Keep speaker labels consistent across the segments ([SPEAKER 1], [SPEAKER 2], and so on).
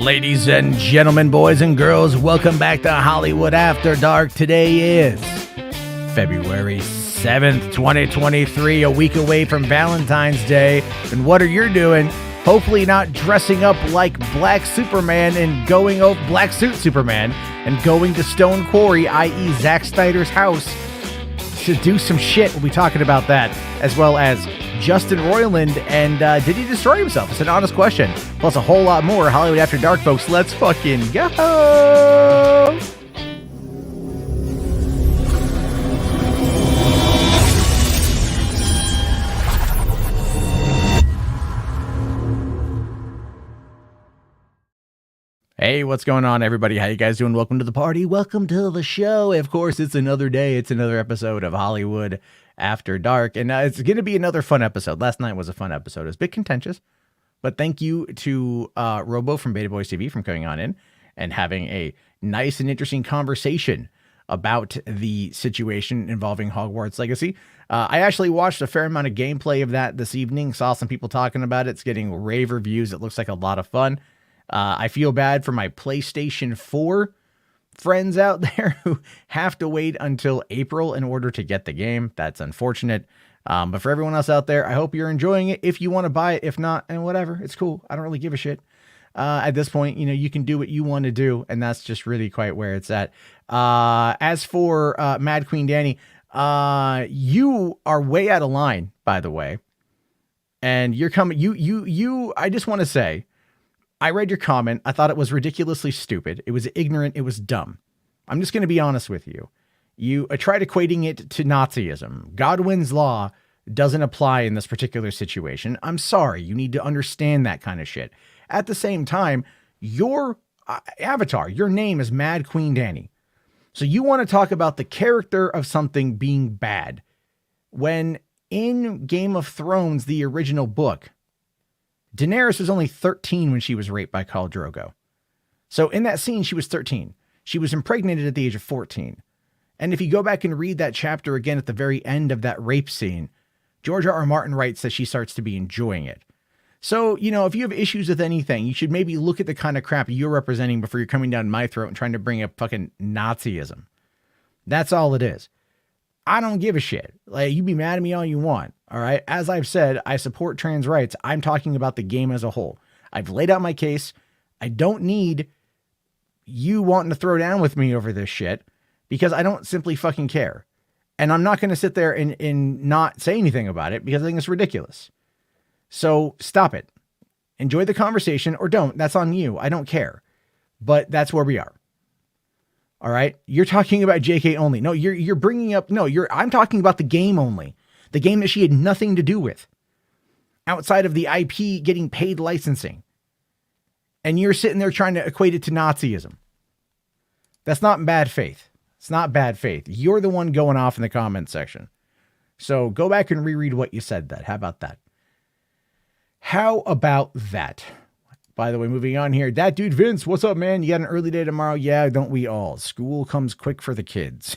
[SPEAKER 1] Ladies and gentlemen, boys and girls, welcome back to Hollywood After Dark. Today is February 7th, 2023, a week away from Valentine's Day. And what are you doing? Hopefully not dressing up like Black Superman and going over Black Suit Superman and going to Stone Quarry, i.e. Zack Snyder's house, to do some shit. We'll be talking about that, as well as Justin Roland, and did he destroy himself? It's an honest question. Plus a whole lot more. Hollywood After Dark, folks. Let's fucking go! Hey, what's going on, everybody? How you guys doing? Welcome to the party. Welcome to the show. Of course, it's another day. It's another episode of Hollywood After Dark, and it's going to be another fun episode. Last night was a fun episode. It was a bit contentious, but thank you to Robo from Beta Boys TV from coming on in and having a nice and interesting conversation about the situation involving Hogwarts Legacy. I actually watched a fair amount of gameplay of that this evening, saw some people talking about it. It's getting rave reviews. It looks like a lot of fun. I feel bad for my PlayStation 4 friends out there who have to wait until April in order to get the game. That's unfortunate. But for everyone else out there, I hope you're enjoying it. If you want to buy it, if not, and whatever, it's cool. I don't really give a shit. At this point, you know, you can do what you want to do, and that's just really quite where it's at. As for Mad Queen Danny, you are way out of line, by the way. And you're coming, I just want to say, I read your comment. I thought it was ridiculously stupid. It was ignorant. It was dumb. I'm just going to be honest with you. You tried equating it to Nazism. Godwin's law doesn't apply in this particular situation. I'm sorry. You need to understand that kind of shit. At the same time, your avatar, your name is Mad Queen Danny. So you want to talk about the character of something being bad when in Game of Thrones, the original book, Daenerys was only 13 when she was raped by Khal Drogo. So in that scene, she was 13. She was impregnated at the age of 14. And if you go back and read that chapter again at the very end of that rape scene, George R. Martin writes that she starts to be enjoying it. So, you know, if you have issues with anything, you should maybe look at the kind of crap you're representing before you're coming down my throat and trying to bring up fucking Nazism. That's all it is. I don't give a shit. Like, you be mad at me all you want. All right. As I've said, I support trans rights. I'm talking about the game as a whole. I've laid out my case. I don't need you wanting to throw down with me over this shit because I don't simply fucking care. And I'm not going to sit there and not say anything about it because I think it's ridiculous. So stop it. Enjoy the conversation or don't. That's on you. I don't care. But that's where we are. All right. You're talking about JK only. No, you're bringing up. No, I'm talking about the game only. The game that she had nothing to do with outside of the IP getting paid licensing. And you're sitting there trying to equate it to Nazism. That's not bad faith. It's not bad faith. You're the one going off in the comment section. So go back and reread what you said that. How about that? How about that? By the way, moving on here. That dude Vince, what's up, man? You got an early day tomorrow? Yeah, don't we all? School comes quick for the kids.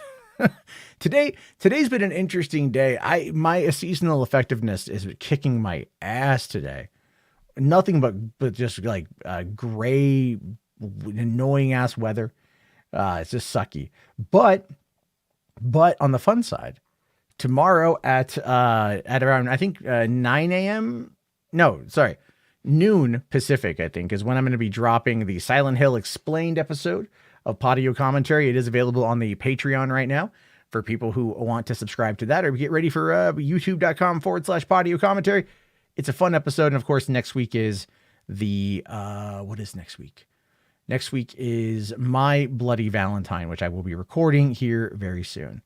[SPEAKER 1] Today's been an interesting day. My seasonal effectiveness is kicking my ass today. Nothing but just like gray, annoying ass weather. It's just sucky. But on the fun side, tomorrow at around I think 9 a.m. No, sorry, noon Pacific, I think, is when I'm going to be dropping the Silent Hill Explained episode of Patio Commentary. It is available on the Patreon right now for people who want to subscribe to that or get ready for youtube.com/Patio Commentary. It's a fun episode. And of course, next week is what is next week? Next week is My Bloody Valentine, which I will be recording here very soon.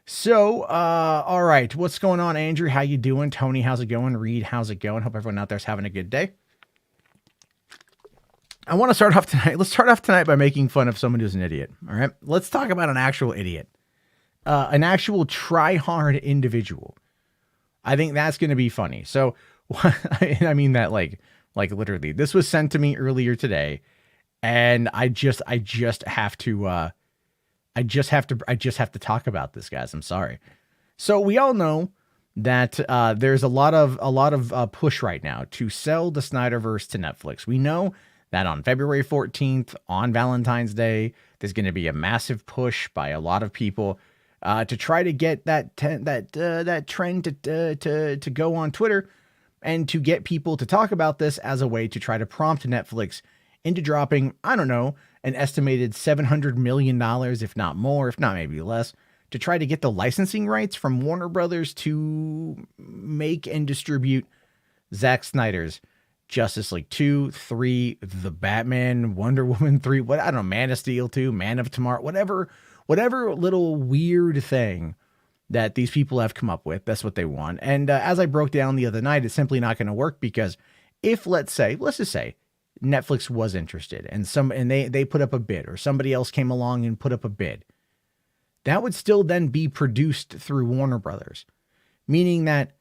[SPEAKER 1] So, all right. What's going on, Andrew? How you doing? Tony, how's it going? Reed, how's it going? Hope everyone out there's having a good day. I want to start off tonight. Let's start off tonight by making fun of someone who's an idiot. All right. Let's talk about an actual idiot, an actual try-hard individual. I think that's going to be funny. So, I mean that like literally. This was sent to me earlier today, and I just have to talk about this, guys. I'm sorry. So we all know that there's a lot of push right now to sell the Snyderverse to Netflix. We know that on February 14th, on Valentine's Day, there's going to be a massive push by a lot of people to try to get that trend to go on Twitter and to get people to talk about this as a way to try to prompt Netflix into dropping, I don't know, an estimated $700 million, if not more, if not maybe less, to try to get the licensing rights from Warner Brothers to make and distribute Zack Snyder's Justice League 2, 3, The Batman, Wonder Woman 3, what, I don't know, Man of Steel 2, Man of Tomorrow, whatever little weird thing that these people have come up with. That's what they want. And as I broke down the other night, it's simply not going to work, because if let's just say Netflix was interested and they put up a bid, or somebody else came along and put up a bid, that would still then be produced through Warner Brothers, meaning that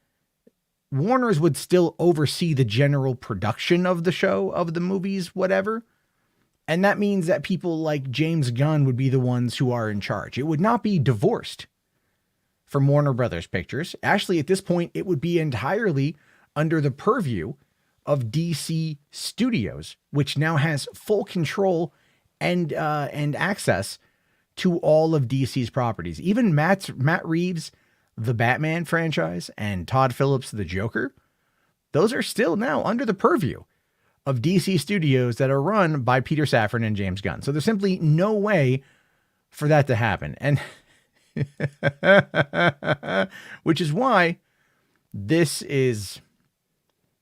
[SPEAKER 1] Warner's would still oversee the general production of the show, of the movies, whatever. And that means that people like James Gunn would be the ones who are in charge. It would not be divorced from Warner Brothers Pictures. Actually, at this point, it would be entirely under the purview of DC Studios, which now has full control and access to all of DC's properties. Even Matt Reeves' The Batman franchise and Todd Phillips' The Joker, those are still now under the purview of DC Studios that are run by Peter Safran and James Gunn. So there's simply no way for that to happen. And which is why this is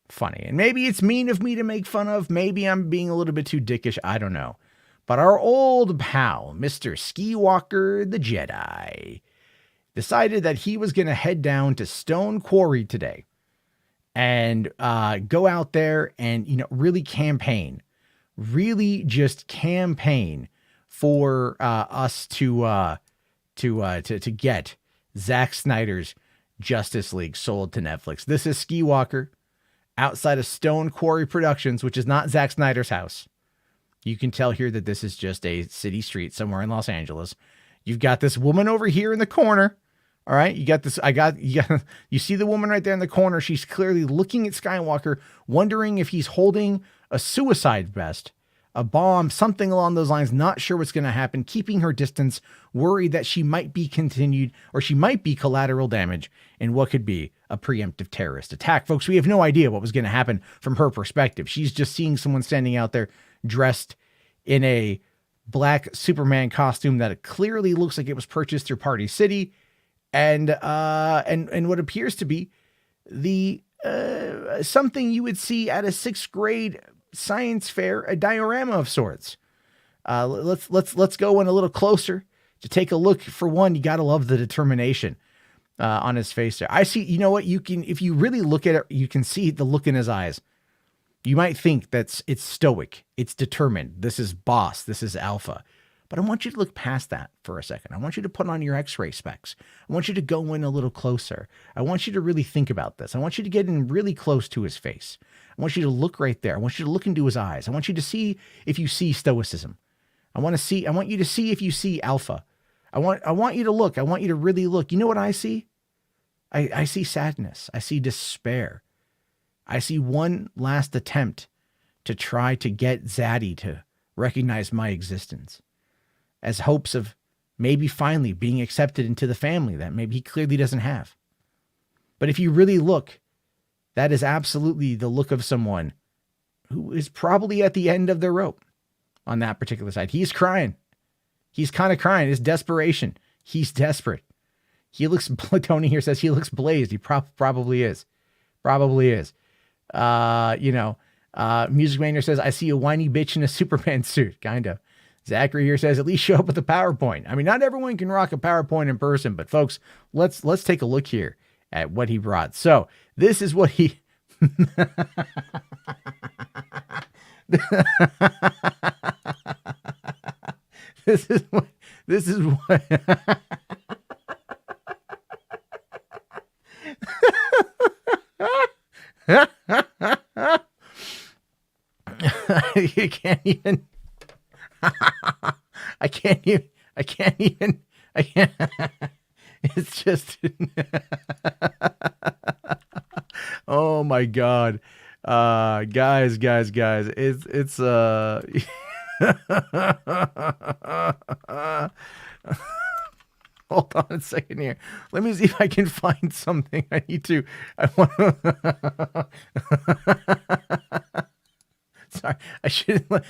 [SPEAKER 1] funny. And maybe it's mean of me to make fun of. Maybe I'm being a little bit too dickish. I don't know. But our old pal, Mr. Skywalker the Jedi, decided that he was going to head down to Stone Quarry today and go out there and, really campaign, really just campaign for us to get Zack Snyder's Justice League sold to Netflix. This is Skywalker outside of Stone Quarry Productions, which is not Zack Snyder's house. You can tell here that this is just a city street somewhere in Los Angeles. You've got this woman over here in the corner. All right. You see the woman right there in the corner. She's clearly looking at Skywalker, wondering if he's holding a suicide vest, a bomb, something along those lines. Not sure what's going to happen, keeping her distance, worried that she might be continued, or she might be collateral damage in what could be a preemptive terrorist attack. Folks, we have no idea what was going to happen from her perspective. She's just seeing someone standing out there dressed in a black Superman costume that clearly looks like it was purchased through Party City, and what appears to be the something you would see at a 6th grade science fair, a diorama of sorts. Let's go in a little closer to take a look. For one, you got to love the determination on his face there. I see, you know what, if you really look at it, you can see the look in his eyes. You might think it's stoic, it's determined. This is boss, this is alpha. But I want you to look past that for a second. I want you to put on your X-ray specs. I want you to go in a little closer. I want you to really think about this. I want you to get in really close to his face. I want you to look right there. I want you to look into his eyes. I want you to see if you see stoicism. I want you to see if you see alpha. I want you to look. I want you to really look. You know what I see? I see sadness. I see despair. I see one last attempt to try to get Zaddy to recognize my existence, as hopes of maybe finally being accepted into the family that maybe he clearly doesn't have. But if you really look, that is absolutely the look of someone who is probably at the end of their rope on that particular side. He's crying. He's kind of crying. It's desperation. He's desperate. He looks, Tony here says he looks blazed. He probably is. Probably is. Music Mania says, I see a whiny bitch in a Superman suit. Kind of. Zachary here says, at least show up with a PowerPoint. I mean, not everyone can rock a PowerPoint in person, but folks, let's take a look here at what he brought. So this is what he, this is what, you can't even, I can't even, it's just, oh my God. Guys, it's hold on a second here. Let me see if I can find something. I want to. Sorry, I shouldn't.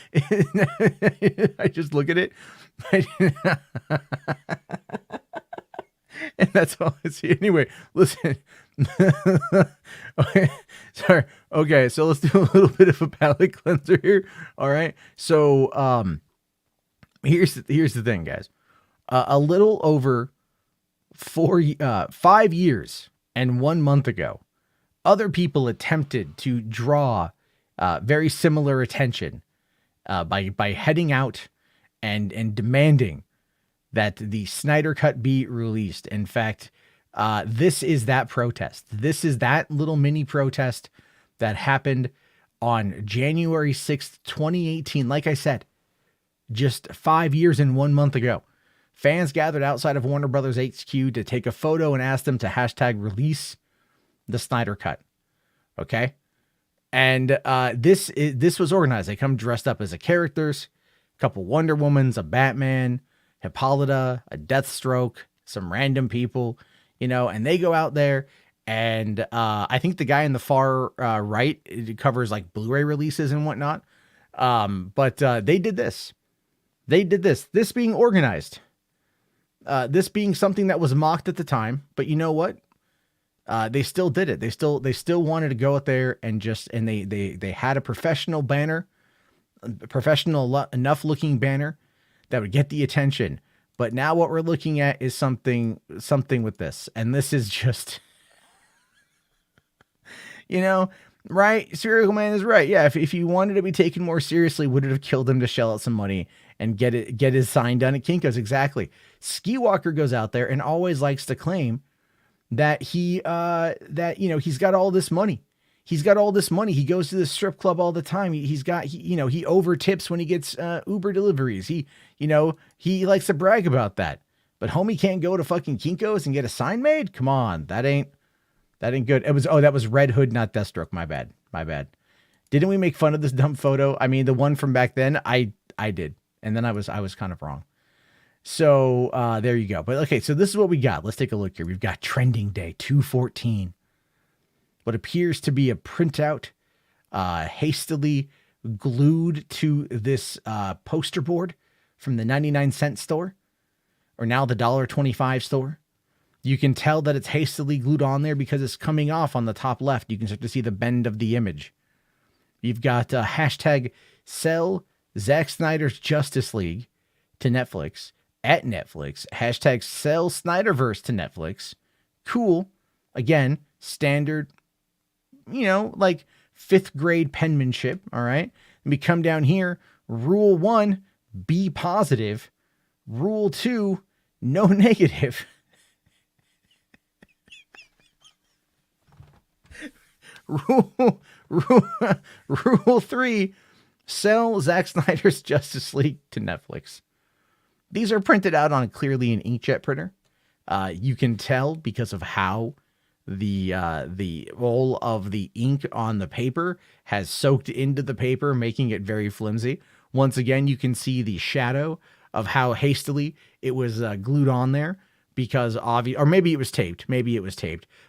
[SPEAKER 1] I just look at it. And that's all I see. Anyway, listen. Okay, sorry. Okay, so let's do a little bit of a palate cleanser here. All right. So, here's the thing, guys. A little over 5 years and 1 month ago, other people attempted to draw very similar attention by heading out and demanding that the Snyder Cut be released. In fact, this is that protest. This is that little mini protest that happened on January 6th, 2018. Like I said, just 5 years and 1 month ago. Fans gathered outside of Warner Brothers HQ to take a photo and ask them to hashtag release the Snyder Cut. Okay? And this was organized. They come dressed up as characters, a couple Wonder Womans, a Batman, Hippolyta, a Deathstroke, some random people, and they go out there. And I think the guy in the far right, it covers like Blu-ray releases and whatnot. But they did this. This being organized. This being something that was mocked at the time. But you know what? They still did it. They still wanted to go out there and they had a professional banner, professional enough looking banner that would get the attention. But now what we're looking at is something with this. And this is just, right? Serial Man is right. Yeah. If you wanted to be taken more seriously, would it have killed him to shell out some money and get his sign done at Kinko's? Exactly. Ski Walker goes out there and always likes to claim that he's got all this money. He's got all this money. He goes to the strip club all the time. He over tips when he gets Uber deliveries. He likes to brag about that. But homie can't go to fucking Kinko's and get a sign made? Come on, that ain't good. That was Red Hood, not Deathstroke. My bad. Didn't we make fun of this dumb photo? I mean, the one from back then, I did. And then I was kind of wrong. So there you go. But okay, so this is what we got. Let's take a look here. We've got Trending Day 214. What appears to be a printout hastily glued to this poster board from the 99-cent store, or now the $1.25 store. You can tell that it's hastily glued on there because it's coming off on the top left. You can start to see the bend of the image. You've got hashtag sell Zack Snyder's Justice League to Netflix at Netflix. Hashtag sell Snyderverse to Netflix. Cool. Again, standard, like 5th grade penmanship. All right. And we come down here. Rule 1, be positive. Rule 2, no negative. Rule 3, sell Zack Snyder's Justice League to Netflix. These are printed out on clearly an inkjet printer. You can tell because of how the roll of the ink on the paper has soaked into the paper, making it very flimsy. Once again, you can see the shadow of how hastily it was glued on there because or maybe it was taped.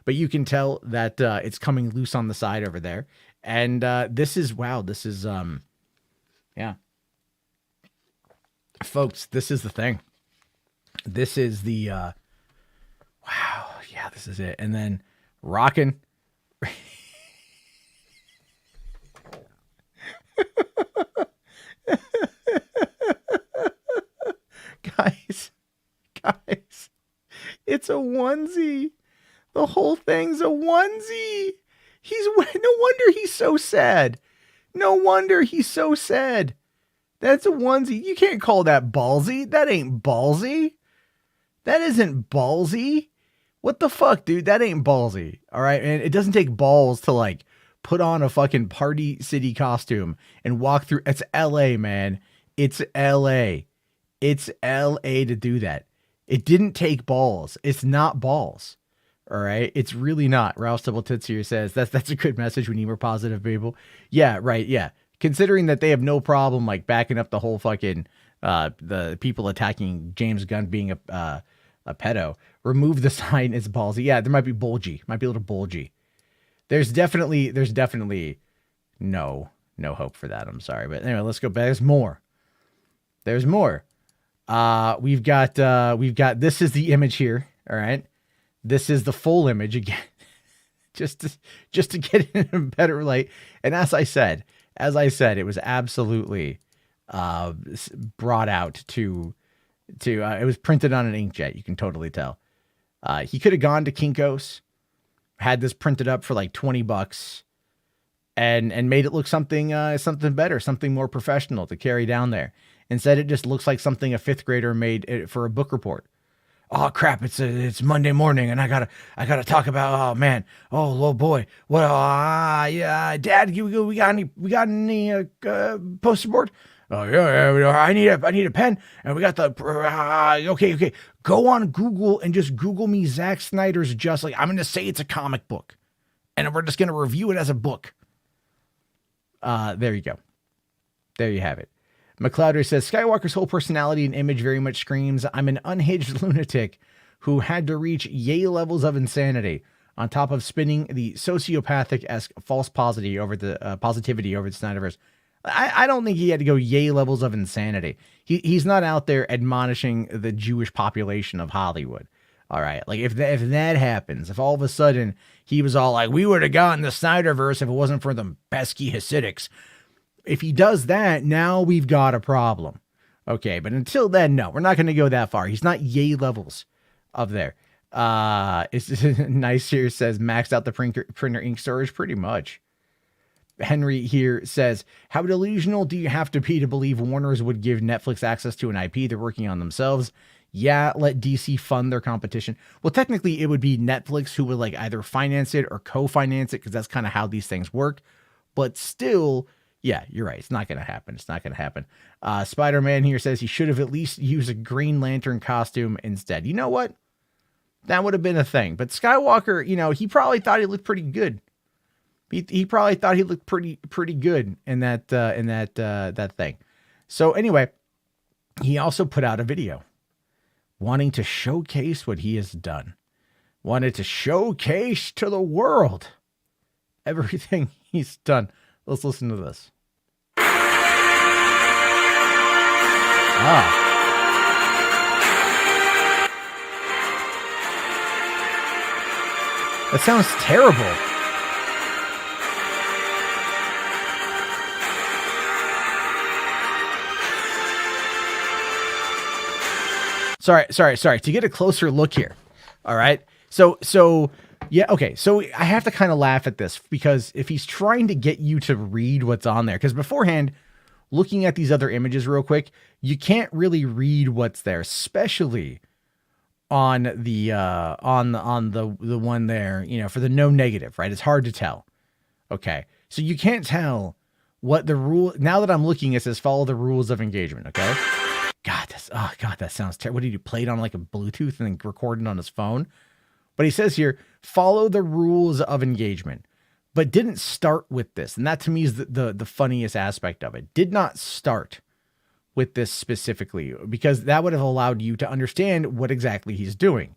[SPEAKER 1] But you can tell that it's coming loose on the side over there. And this is, yeah. Folks, this is the thing. This is the, wow, yeah, this is it. And then rocking. Guys, it's a onesie. The whole thing's a onesie. No wonder he's so sad. That's a onesie. You can't call that ballsy. That ain't ballsy. That isn't ballsy. What the fuck, dude? That ain't ballsy. All right. And it doesn't take balls to like put on a fucking Party City costume and walk through. It's LA, man. It's LA. It's LA to do that. It didn't take balls. It's not balls. All right. It's really not. Ralph Double Tits here says that's a good message. We need more positive people. Yeah, right. Yeah. Considering that they have no problem like backing up the whole fucking the people attacking James Gunn being a pedo. Remove the sign, it's ballsy. Yeah, there might be bulgy. Might be a little bulgy. There's definitely no hope for that. I'm sorry. But anyway, let's go back. There's more. There's more. We've got this is the image here. All right. This is the full image again, just to get it in a better light. And as I said, it was absolutely brought out to it was printed on an inkjet. You can totally tell. He could have gone to Kinko's, had this printed up for like $20 and made it look something better, something more professional to carry down there. Instead, it just looks like something a fifth grader made for a book report. Oh crap! It's Monday morning, and I gotta talk about. Oh man! Oh boy! What? Yeah, Dad, we got any poster board? Oh yeah, I need a pen, and we got the. Okay. Go on Google and just Google me Zack Snyder's Just Like. I'm gonna say it's a comic book, and we're just gonna review it as a book. There you go. There you have it. McLeodry says, Skywalker's whole personality and image very much screams, I'm an unhinged lunatic who had to reach yay levels of insanity, on top of spinning the sociopathic-esque false positivity over the Snyderverse. I don't think he had to go yay levels of insanity. He's not out there admonishing the Jewish population of Hollywood. All right. Like if that happens, if all of a sudden he was all like, we would have gotten the Snyderverse if it wasn't for the pesky Hasidics. If he does that, now we've got a problem. Okay, but until then, no, we're not going to go that far. He's not yay levels of there. It's nice here says maxed out the printer ink storage pretty much. Henry here says, how delusional do you have to be to believe Warner's would give Netflix access to an IP they're working on themselves? Yeah, let DC fund their competition. Well, technically it would be Netflix who would like either finance it or co-finance it because that's kind of how these things work. But still, yeah, you're right. It's not going to happen. It's not going to happen. Spider-Man here says he should have at least used a Green Lantern costume instead. You know what? That would have been a thing. But Skywalker, he probably thought he looked pretty good. He probably thought he looked pretty good in that thing. So anyway, he also put out a video wanting to showcase what he has done. Wanted to showcase to the world everything he's done. Let's listen to this. That sounds terrible. Sorry. To get a closer look here. All right. So yeah, okay. So I have to kind of laugh at this because if he's trying to get you to read what's on there, because beforehand, looking at these other images real quick, you can't really read what's there, especially on the one there, for the no negative, right? It's hard to tell. Okay. So you can't tell what the rule. Now that I'm looking, it says follow the rules of engagement. Okay. God, that sounds terrible. What did he play it on like a Bluetooth and then record it on his phone? But he says here, follow the rules of engagement, but didn't start with this. And that to me is the funniest aspect of it. Did not start with this specifically because that would have allowed you to understand what exactly he's doing.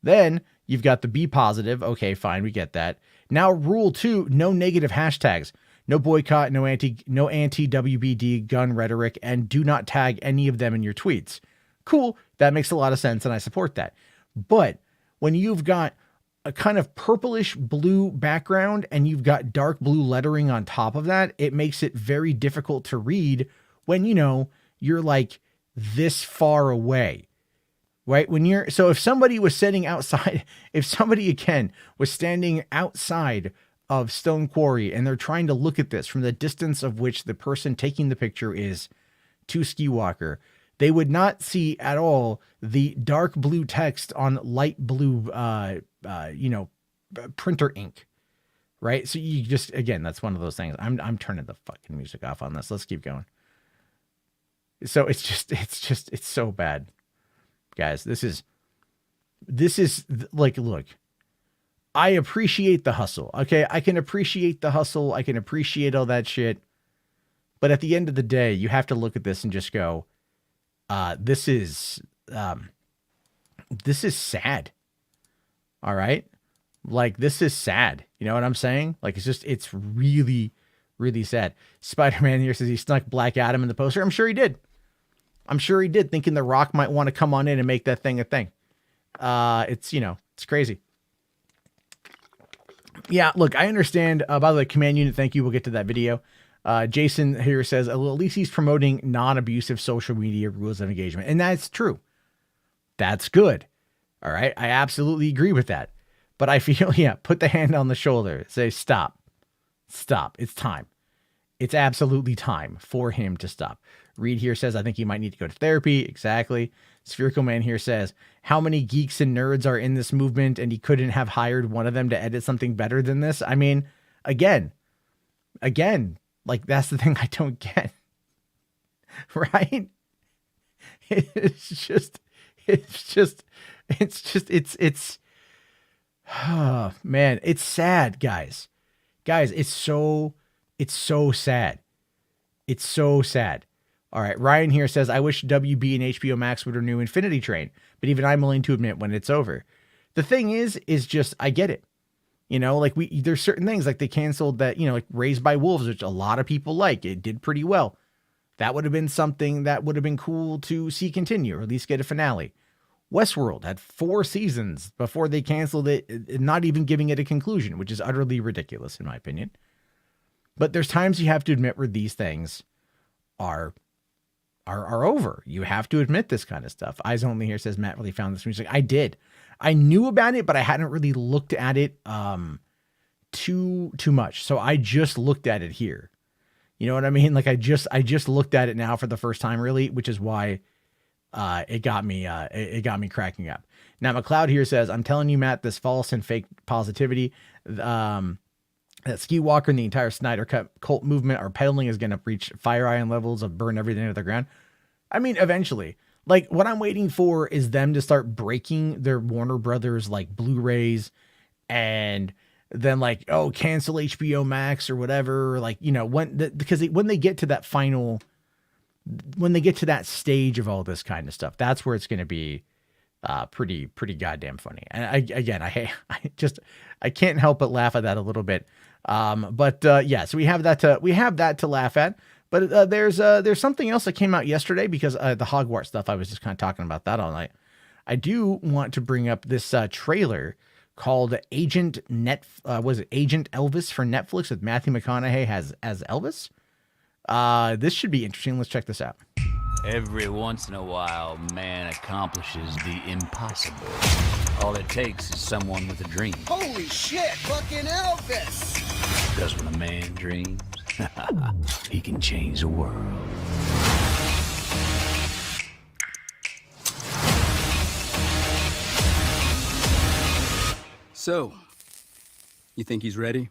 [SPEAKER 1] Then you've got the be positive. Okay, fine. We get that. Now rule 2, no negative hashtags, no boycott, no anti WBD gun rhetoric, and do not tag any of them in your tweets. Cool. That makes a lot of sense. And I support that. But when you've got a kind of purplish blue background and you've got dark blue lettering on top of that, it makes it very difficult to read when, you're like this far away, right? So if somebody was sitting outside, if somebody again was standing outside of Stone Quarry and they're trying to look at this from the distance of which the person taking the picture is to Skywalker, they would not see at all the dark blue text on light blue, printer ink, right? So you just, again, that's one of those things. I'm turning the fucking music off on this. Let's keep going. So it's so bad, guys. This is like, look, I appreciate the hustle. Okay. I can appreciate the hustle. I can appreciate all that shit. But at the end of the day, you have to look at this and just go, this is sad. All right. Like, this is sad. You know what I'm saying? Like, it's really, really sad. Spider-Man here says he snuck Black Adam in the poster. I'm sure he did. Thinking The Rock might want to come on in and make that thing a thing. It's crazy. Yeah, look, I understand. By the way, Command Unit, thank you. We'll get to that video. Jason here says, well, at least he's promoting non-abusive social media rules of engagement. And that's true. That's good. All right. I absolutely agree with that. But I feel, put the hand on the shoulder. Say, stop. It's time. It's absolutely time for him to stop. Reed here says, I think he might need to go to therapy. Exactly. Spherical Man here says, how many geeks and nerds are in this movement and he couldn't have hired one of them to edit something better than this? I mean, again, like, that's the thing I don't get. Right? Oh, man, it's sad, guys. It's so sad. It's so sad. All right. Ryan here says, I wish WB and HBO Max would renew Infinity Train, but even I'm willing to admit when it's over. The thing is just, I get it. Like there's certain things like they canceled that, like Raised by Wolves, which a lot of people like. It did pretty well. That would have been something that would have been cool to see continue, or at least get a finale. Westworld had 4 seasons before they canceled it, not even giving it a conclusion, which is utterly ridiculous in my opinion. But there's times you have to admit where these things are over. You have to admit this kind of stuff. Eyes Only here says, Matt really found this music. I did. I knew about it, but I hadn't really looked at it too much. So I just looked at it here. You know what I mean? Like I just looked at it now for the first time, really, which is why it got me cracking up. Now McLeod here says, I'm telling you, Matt, this false and fake positivity that Ski Walker and the entire Snyder Cut cult movement are peddling is going to reach Fire Island levels of burn everything to the ground. I mean, eventually. Like, what I'm waiting for is them to start breaking their Warner Brothers, like, Blu-rays, and then, like, cancel HBO Max or whatever. Like, when they get to that when they get to that stage of all this kind of stuff, that's where it's going to be pretty goddamn funny. And I can't help but laugh at that a little bit. So we have that to laugh at. But there's something else that came out yesterday because the Hogwarts stuff, I was just kind of talking about that all night. I do want to bring up this trailer called Agent Elvis for Netflix with Matthew McConaughey as Elvis. This should be interesting. Let's check this out.
[SPEAKER 2] Every once in a while, man accomplishes the impossible. All it takes is someone with a dream.
[SPEAKER 3] Holy shit, fucking Elvis!
[SPEAKER 2] Because when a man dreams, he can change the world.
[SPEAKER 3] So, you think he's ready?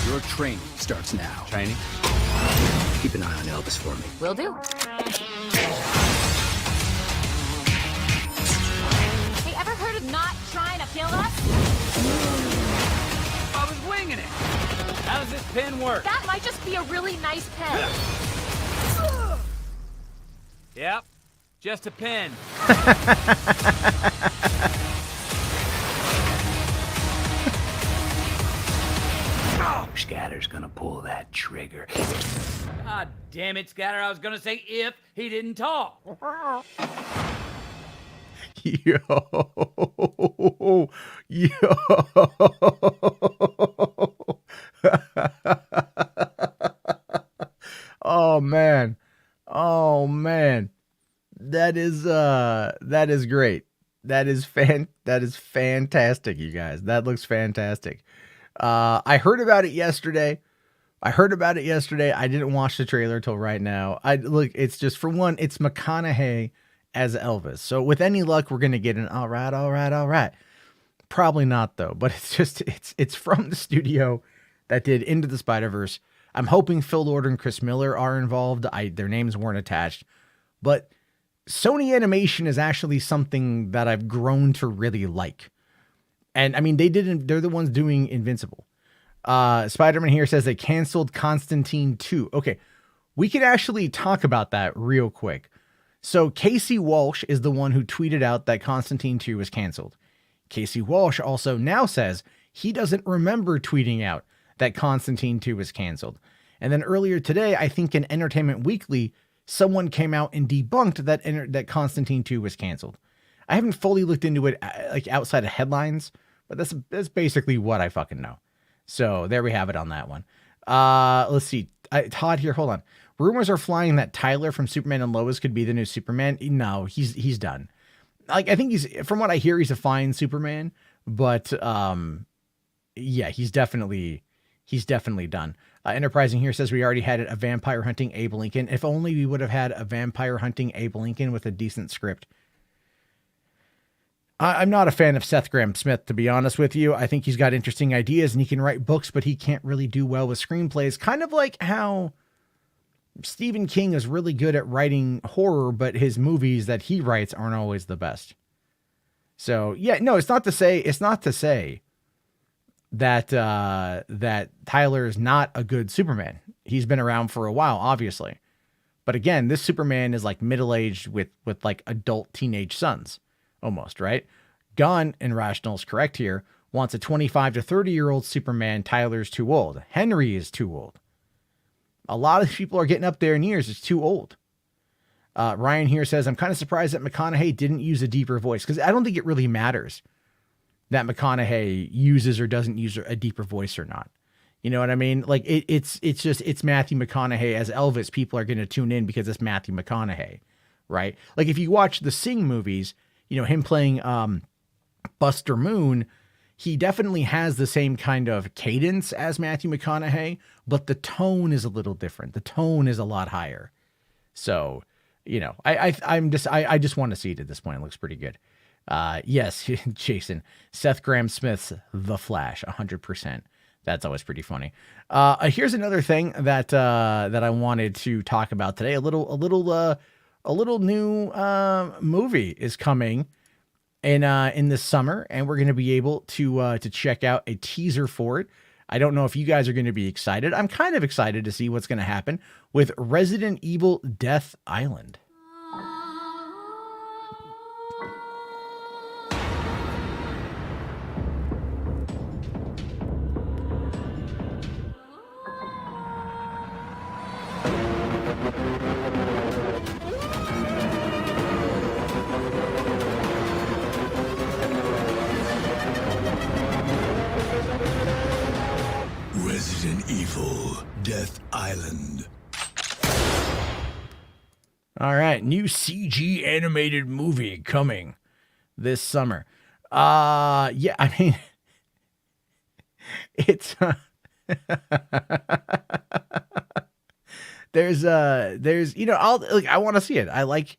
[SPEAKER 3] Your training starts now.
[SPEAKER 2] Training?
[SPEAKER 3] Keep an eye on Elvis for me.
[SPEAKER 4] Will do. Hey, ever heard of not trying to kill us?
[SPEAKER 2] I was winging it. How does this pen work?
[SPEAKER 4] That might just be a really nice pen.
[SPEAKER 2] Yep, just a pen. Scatter's gonna pull that trigger. God damn it, Scatter. I was gonna say if he didn't talk.
[SPEAKER 1] Yo. Oh man. That is great. That is fantastic, you guys. That looks fantastic. I heard about it yesterday. I didn't watch the trailer till right now. It's just, for one, it's McConaughey as Elvis. So with any luck, we're going to get an all right. Probably not though, but it's from the studio that did Into the Spider-Verse. I'm hoping Phil Lord and Chris Miller are involved. Their names weren't attached, but Sony Animation is actually something that I've grown to really like. And I mean, they're the ones doing Invincible. Spider-Man here says they canceled Constantine 2. Okay, we could actually talk about that real quick. So Casey Walsh is the one who tweeted out that Constantine 2 was canceled. Casey Walsh also now says he doesn't remember tweeting out that Constantine 2 was canceled. And then earlier today, I think in Entertainment Weekly, someone came out and debunked that Constantine 2 was canceled. I haven't fully looked into it like outside of headlines, but that's basically what I fucking know. So there we have it on that one. Let's see. Todd here, hold on. Rumors are flying that Tyler from Superman and Lois could be the new Superman. No, he's done. Like, I think from what I hear, he's a fine Superman, but yeah, he's definitely done. Enterprising here says we already had a vampire hunting Abe Lincoln. If only we would have had a vampire hunting Abe Lincoln with a decent script. I'm not a fan of Seth Grahame-Smith, to be honest with you. I think he's got interesting ideas and he can write books, but he can't really do well with screenplays. Kind of like how Stephen King is really good at writing horror, but his movies that he writes aren't always the best. So yeah, no, it's not to say that that Tyler is not a good Superman. He's been around for a while, obviously. But again, this Superman is like middle-aged with like adult teenage sons. Almost, right? Gunn, and Rational is correct here, wants a 25 to 30-year-old Superman. Tyler's too old. Henry is too old. A lot of people are getting up there in years. It's too old. Ryan here says, I'm kind of surprised that McConaughey didn't use a deeper voice, because I don't think it really matters that McConaughey uses or doesn't use a deeper voice or not. You know what I mean? Like, it's Matthew McConaughey as Elvis. People are going to tune in because it's Matthew McConaughey, right? Like, if you watch the Sing movies, you know, him playing Buster Moon, he definitely has the same kind of cadence as Matthew McConaughey, but the tone is a little different. The tone is a lot higher. So, you know, I just want to see it at this point. It looks pretty good. Yes, Jason, Seth Grahame-Smith's The Flash, 100%. That's always pretty funny. Here's another thing that I wanted to talk about today. A little new movie is coming in this summer, and we're going to be able to check out a teaser for it. I don't know if you guys are going to be excited. I'm kind of excited to see what's going to happen with Resident Evil Death Island.
[SPEAKER 5] Resident Evil Death Island.
[SPEAKER 1] All right, new CG animated movie coming this summer. Yeah, I mean, it's there's you know, I want to see it. I like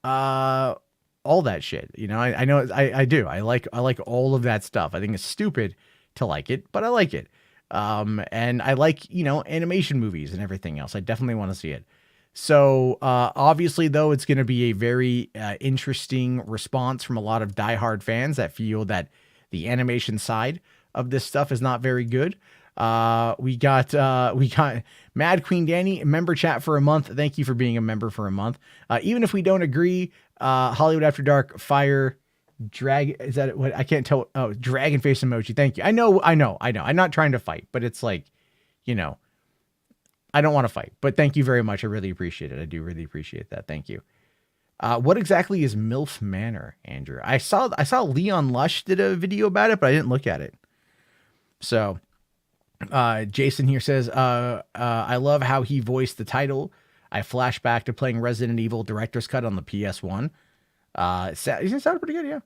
[SPEAKER 1] all that shit. You know, I know I do. I like all of that stuff. I think it's stupid to like it, but I like it. And I like, you know, animation movies and everything else. I definitely want to see it. So, obviously though, it's going to be a very, interesting response from a lot of diehard fans that feel that the animation side of this stuff is not very good. We got Mad Queen Danny, member chat for a month. Thank you for being a member for a month. Even if we don't agree, Hollywood After Dark, fire, drag, is that what I can't tell? Oh, dragon face emoji. Thank you. I know. I'm not trying to fight, but it's like, you know, I don't want to fight, but thank you very much. I really appreciate it. I do really appreciate that. Thank you. What exactly is MILF Manor, Andrew? I saw Leon Lush did a video about it, but I didn't look at it. So, Jason here says, I love how he voiced the title. I flash back to playing Resident Evil Director's Cut on the PS1. It sounded pretty good, yeah.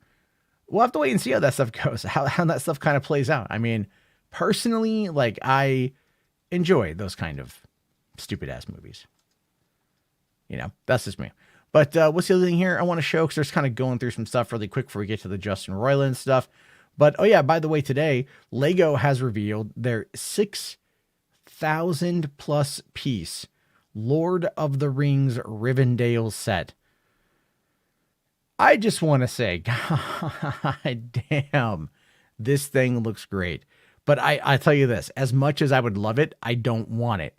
[SPEAKER 1] We'll have to wait and see how that stuff goes, how that stuff kind of plays out. I mean, personally, like, I enjoy those kind of stupid ass movies. You know, that's just me. But what's the other thing here I want to show? Because there's kind of going through some stuff really quick before we get to the Justin Roiland stuff. But, oh yeah, by the way, today, Lego has revealed their 6,000 plus piece Lord of the Rings Rivendell set. I just want to say, God damn, this thing looks great. But I tell you this, as much as I would love it, I don't want it.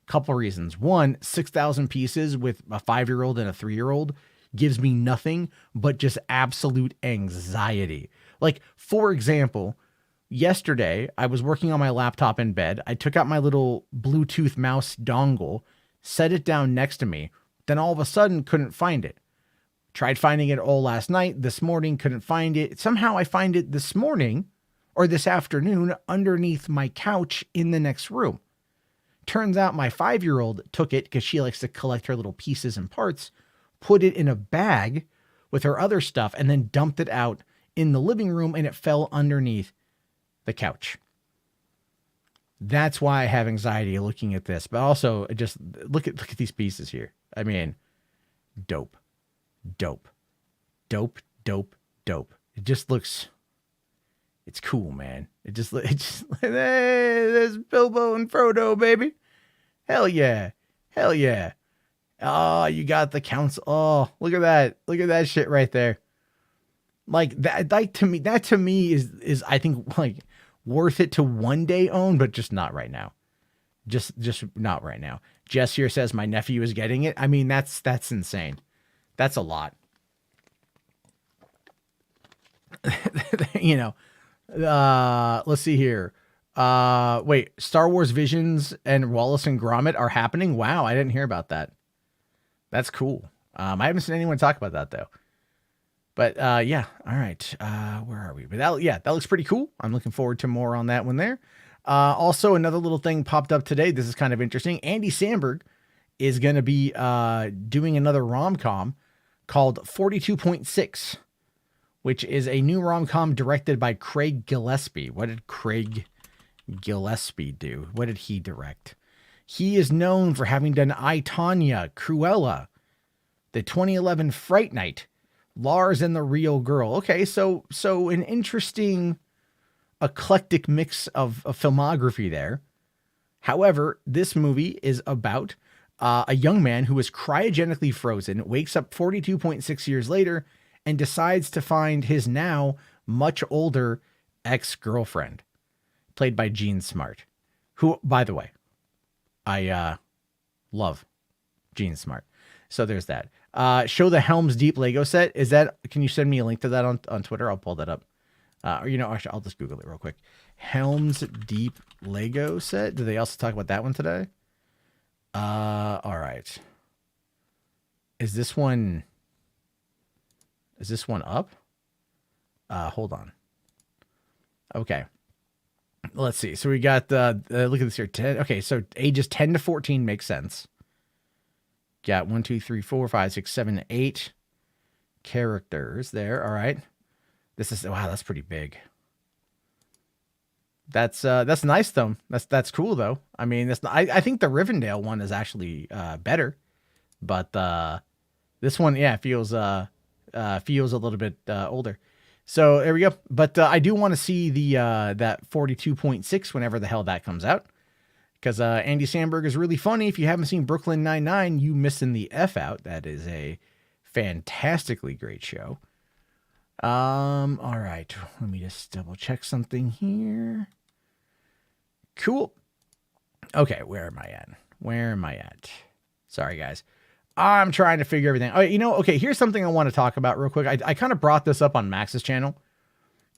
[SPEAKER 1] Couple reasons. One, 6,000 pieces with a 5-year-old and a 3-year-old gives me nothing but just absolute anxiety. Like, for example, yesterday I was working on my laptop in bed. I took out my little Bluetooth mouse dongle, set it down next to me, then all of a sudden couldn't find it. Tried finding it all last night, this morning, couldn't find it. Somehow I find it this morning or this afternoon underneath my couch in the next room. Turns out my 5-year-old took it because she likes to collect her little pieces and parts, put it in a bag with her other stuff, and then dumped it out in the living room, and it fell underneath the couch. That's why I have anxiety looking at this. But also, just look at these pieces here. I mean, dope. Dope. Dope, dope, dope. It just looks... It's cool, man. It just hey, there's Bilbo and Frodo, baby. Hell yeah. Hell yeah. Oh, you got the council. Oh, look at that. Look at that shit right there. Like that, that to me is I think like worth it to one day own, but just not right now. Just not right now. Jess here says my nephew is getting it. I mean, that's insane. That's a lot. You know, let's see here. Wait, Star Wars Visions and Wallace and Gromit are happening. Wow. I didn't hear about that. That's cool. I haven't seen anyone talk about that though, but, yeah. All right. Where are we? But that looks pretty cool. I'm looking forward to more on that one there. Also another little thing popped up today. This is kind of interesting. Andy Samberg is going to be, doing another rom-com called 42.6. Which is a new rom-com directed by Craig Gillespie. What did Craig Gillespie do? What did he direct? He is known for having done I, Tonya, Cruella, the 2011 Fright Night, Lars and the Real Girl. Okay, so an interesting, eclectic mix of filmography there. However, this movie is about a young man who is cryogenically frozen, wakes up 42.6 years later, and decides to find his now much older ex-girlfriend, played by Jean Smart, who, by the way, I love Jean Smart. So there's that. Show the Helm's Deep Lego set. Is that? Can you send me a link to that on Twitter? I'll pull that up. Or actually, I'll just Google it real quick. Helm's Deep Lego set. Do they also talk about that one today? All right. Is this one up? Hold on. Okay. Let's see. So we got look at this here. 10. Okay. So ages 10 to 14 makes sense. Got 1, 2, 3, 4, 5, 6, 7, 8 characters there. All right. This is, wow, that's pretty big. That's nice though. That's cool though. I mean, I think the Rivendell one is actually better, but this one, yeah, feels a little bit older. So there we go. But I do want to see the that 42.6 whenever the hell that comes out, because Andy Samberg is really funny. If you haven't seen Brooklyn Nine-Nine, you missing the F out. That is a fantastically great show. All right, let me just double check something here. Cool. Okay, where am I at? Sorry, guys. I'm trying to figure everything. Oh, okay, here's something I want to talk about real quick. I kind of brought this up on Max's channel.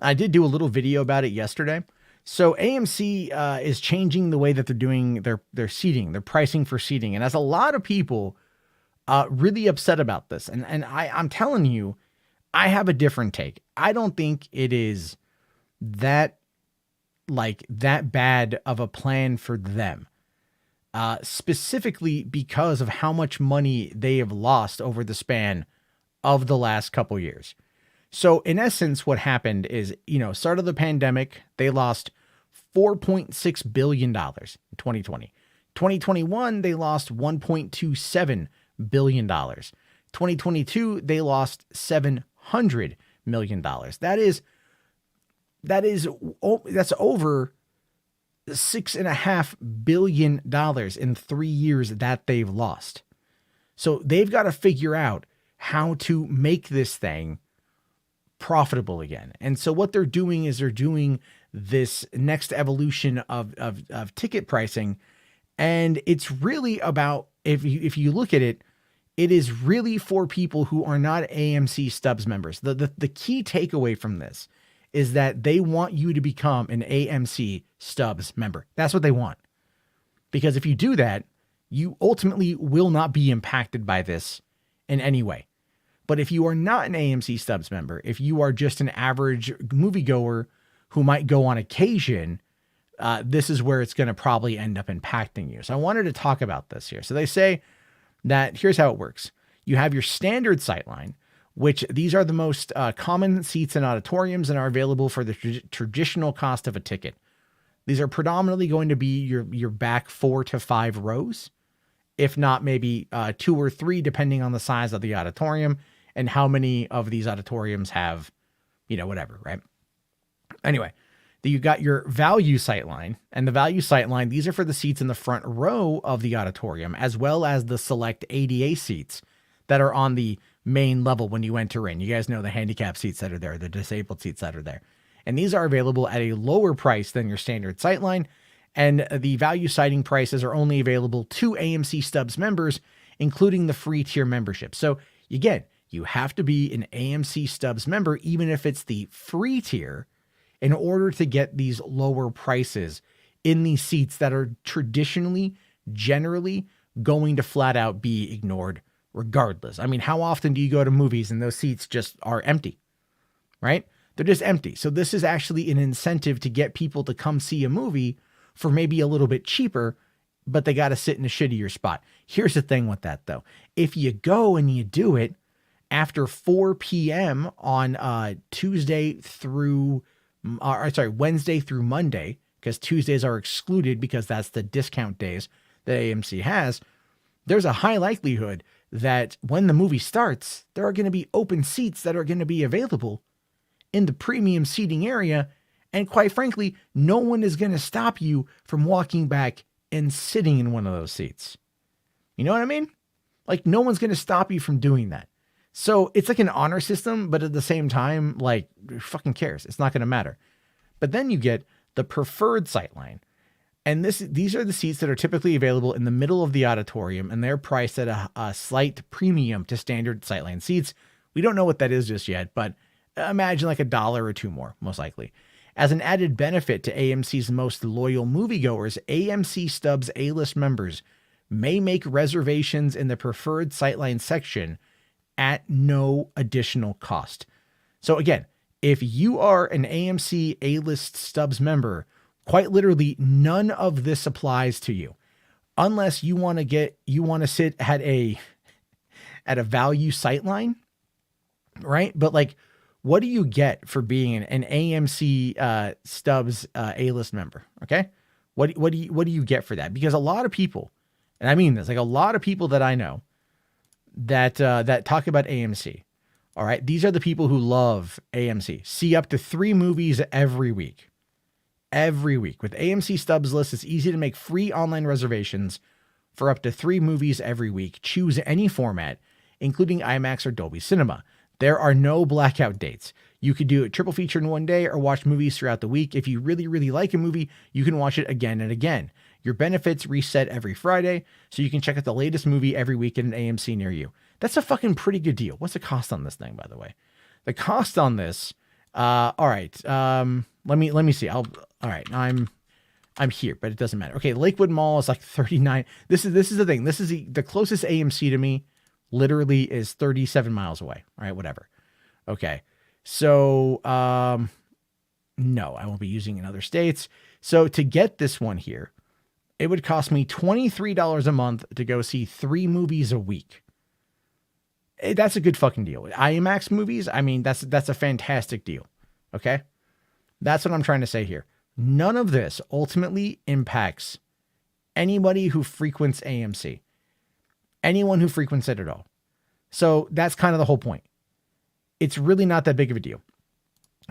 [SPEAKER 1] I did do a little video about it yesterday. So AMC is changing the way that they're doing their seating, their pricing for seating. And as a lot of people really upset about this. And I'm telling you, I have a different take. I don't think it is that bad of a plan for them. Specifically because of how much money they have lost over the span of the last couple years. So in essence, what happened is, start of the pandemic, they lost $4.6 billion in 2020. 2021, they lost $1.27 billion. 2022, they lost $700 million. That's over $6.5 billion in 3 years that they've lost. So they've got to figure out how to make this thing profitable again. And so what they're doing is they're doing this next evolution of ticket pricing. And it's really about, if you look at it, it is really for people who are not AMC Stubs members. The key takeaway from this is that they want you to become an AMC Stubs member. That's what they want. Because if you do that, you ultimately will not be impacted by this in any way. But if you are not an AMC Stubs member, if you are just an average moviegoer who might go on occasion, this is where it's going to probably end up impacting you. So I wanted to talk about this here. So they say that here's how it works. You have your standard sightline, which these are the most common seats in auditoriums and are available for the traditional cost of a ticket. These are predominantly going to be your back 4 to 5 rows, if not maybe 2 or 3, depending on the size of the auditorium and how many of these auditoriums have, whatever, right? Anyway, you got your value sightline, and the value sightline, these are for the seats in the front row of the auditorium, as well as the select ADA seats that are on the main level when you enter in. You guys know the handicap seats that are there, the disabled seats that are there. And these are available at a lower price than your standard sightline. And the value sighting prices are only available to AMC Stubs members, including the free tier membership. So again, you have to be an AMC Stubs member, even if it's the free tier, in order to get these lower prices in these seats that are traditionally, generally going to flat out be ignored regardless. I mean, how often do you go to movies and those seats just are empty, right? They're just empty. So this is actually an incentive to get people to come see a movie for maybe a little bit cheaper, but they got to sit in a shittier spot. Here's the thing with that though. If you go and you do it after 4 p.m. on Wednesday through Monday, because Tuesdays are excluded because that's the discount days that AMC has, there's a high likelihood that when the movie starts, there are going to be open seats that are going to be available in the premium seating area. And quite frankly, no one is going to stop you from walking back and sitting in one of those seats. You know what I mean? Like, no one's going to stop you from doing that. So it's like an honor system, but at the same time, like, who fucking cares? It's not going to matter. But then you get the preferred sightline. And these are the seats that are typically available in the middle of the auditorium, and they're priced at a slight premium to standard sightline seats. We don't know what that is just yet, but imagine like $1 or $2 more, most likely. As an added benefit to AMC's most loyal moviegoers, AMC Stubs A-list members may make reservations in the preferred sightline section at no additional cost. So again, if you are an AMC A-list Stubs member, quite literally none of this applies to you unless you want to sit at a value sightline, right? But like, what do you get for being an AMC Stubs A-list member? Okay. What do you get for that? Because a lot of people, and I mean this, like a lot of people that I know that talk about AMC. All right. These are the people who love AMC, see up to 3 movies every week. Every week. With AMC Stubs list, it's easy to make free online reservations for up to 3 movies every week. Choose any format, including IMAX or Dolby Cinema. There are no blackout dates. You could do a triple feature in one day or watch movies throughout the week. If you really, really like a movie, you can watch it again and again. Your benefits reset every Friday, so you can check out the latest movie every week in an AMC near you. That's a fucking pretty good deal. What's the cost on this thing, by the way? The cost on this, all right. Let me see. All right. I'm here, but it doesn't matter. Okay. Lakewood Mall is like 39. This is the thing. This is the closest AMC to me literally is 37 miles away. All right. Whatever. Okay. So, no, I won't be using in other states. So to get this one here, it would cost me $23 a month to go see 3 movies a week. That's a good fucking deal. IMAX movies, I mean, that's a fantastic deal. Okay? That's what I'm trying to say here. None of this ultimately impacts anybody who frequents AMC. Anyone who frequents it at all. So that's kind of the whole point. It's really not that big of a deal.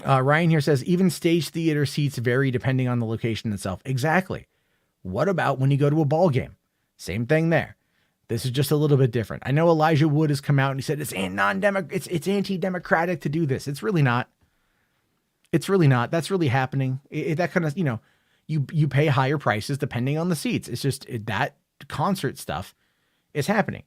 [SPEAKER 1] Ryan here says, even stage theater seats vary depending on the location itself. Exactly. What about when you go to a ball game? Same thing there. This is just a little bit different. I know Elijah Wood has come out and he said it's anti-democratic to do this. It's really not. It's really not. That's really happening. That kind of, you pay higher prices depending on the seats. It's just that concert stuff is happening.